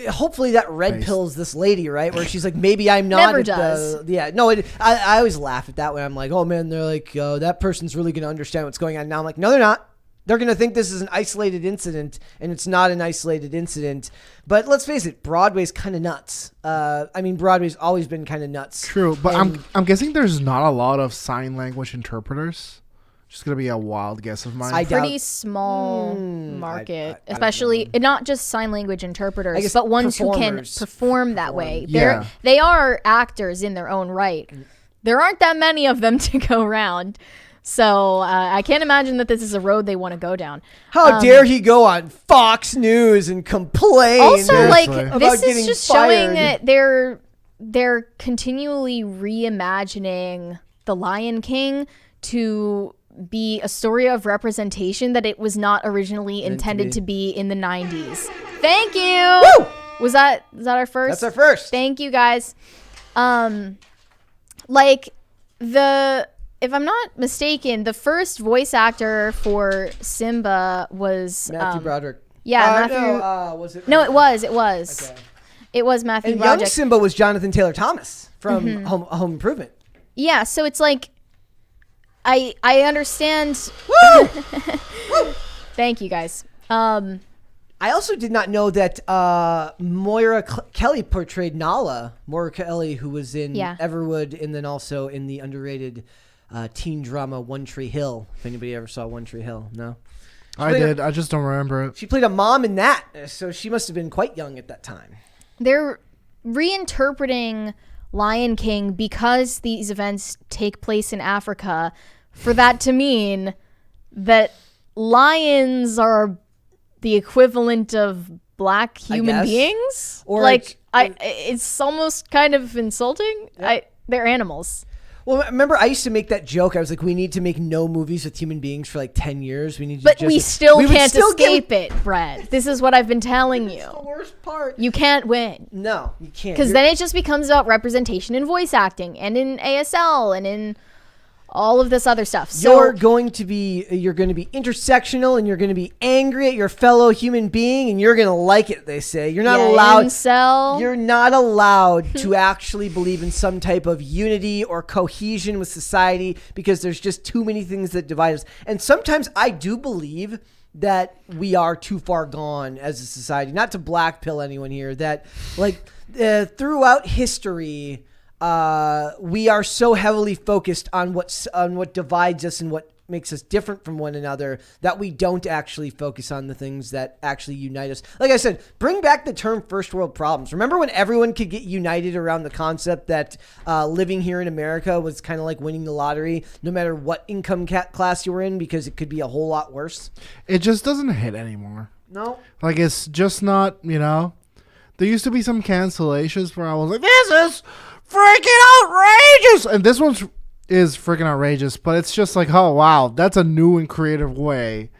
A: Hopefully that red pills this lady, right? Where she's like, maybe I'm not.
B: Never does.
A: I always laugh at that when I'm like, oh man, they're like, that person's really going to understand what's going on now. I'm like, no, they're not. They're going to think this is an isolated incident, and it's not an isolated incident. But let's face it, Broadway's kind of nuts. Broadway's always been kind of nuts.
C: True, but I'm guessing there's not a lot of sign language interpreters. Just going to be a wild guess of mine.
B: Pretty small market, especially not just sign language interpreters, but ones who can perform that way.
C: Yeah.
B: They are actors in their own right. There aren't that many of them to go around. So I can't imagine that this is a road they want to go down.
A: How dare he go on Fox News and complain?
B: Also,
A: about
B: this is
A: getting
B: just
A: fired.
B: showing that they're continually reimagining The Lion King to be a story of representation that it was not originally intended to be in the 90s. Thank you.
A: Woo!
B: Was that our first?
A: That's our first.
B: Thank you, guys. If I'm not mistaken, the first voice actor for Simba was
A: Matthew Broderick.
B: Yeah, Matthew.
A: No, was it?
B: No, it was. Okay. It was Matthew
A: And
B: Broderick.
A: young Simba was Jonathan Taylor Thomas from Home Improvement.
B: Yeah, so it's like I understand.
A: Woo!
B: Thank you, guys.
A: I also did not know that Moira Kelly portrayed Nala. Moira Kelly, who was in Everwood, and then also in the underrated teen drama One Tree Hill. If anybody ever saw One Tree Hill, no?
C: I did. I just don't remember it.
A: She played a mom in that, so she must have been quite young at that time.
B: They're reinterpreting Lion King because these events take place in Africa, for that to mean that lions are the equivalent of black human beings.
A: Or
B: it's almost kind of insulting. Yep. They're animals.
A: Well, remember, I used to make that joke. I was like, we need to make no movies with human beings for like 10 years. We need to
B: But we can't escape it, Brett. This is what I've been telling you.
A: That's the worst part.
B: You can't win.
A: No, you can't.
B: Because then it just becomes about representation in voice acting and in ASL and in all of this other stuff. So
A: you're going to be intersectional, and you're going to be angry at your fellow human being, and you're going to like it. They say you're not allowed. You're not allowed to actually believe in some type of unity or cohesion with society, because there's just too many things that divide us. And sometimes I do believe that we are too far gone as a society. Not to black pill anyone here. That throughout history, we are so heavily focused on what divides us and what makes us different from one another that we don't actually focus on the things that actually unite us. Like I said, bring back the term first world problems. Remember when everyone could get united around the concept that living here in America was kind of like winning the lottery, no matter what income class you were in, because it could be a whole lot worse? It
C: just doesn't hit anymore.
A: No.
C: Like, it's just not, there used to be some cancellations where I was like, this is freaking outrageous, and this one is freaking outrageous, but it's just like, oh wow, that's a new and creative way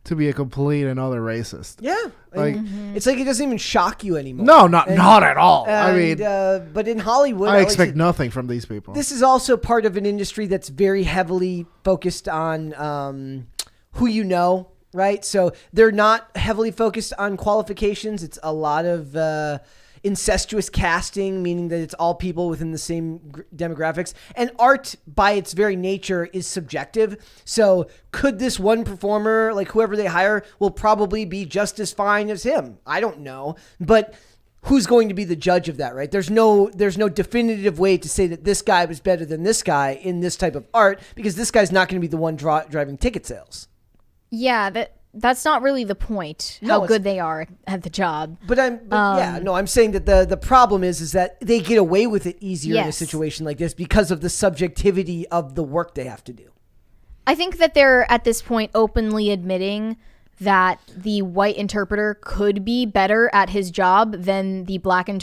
C: to be a complete and utter racist.
A: Yeah, like it's like it doesn't even shock you anymore.
C: No, not at all. I mean,
A: but in Hollywood,
C: I expect nothing from these people.
A: This is also part of an industry that's very heavily focused on who you know, right? So they're not heavily focused on qualifications. It's a lot of incestuous casting, meaning that it's all people within the same demographics. And art, by its very nature, is subjective. So could this one performer, like whoever they hire, will probably be just as fine as him? I don't know. But who's going to be the judge of that, right? There's no definitive way to say that this guy was better than this guy in this type of art, because this guy's not going to be the one driving ticket sales.
B: Yeah, that's not really the point, how good they are at the job.
A: I'm saying that the problem is that they get away with it easier in a situation like this because of the subjectivity of the work they have to do.
B: I think that they're at this point openly admitting that the white interpreter could be better at his job than the black interpreter.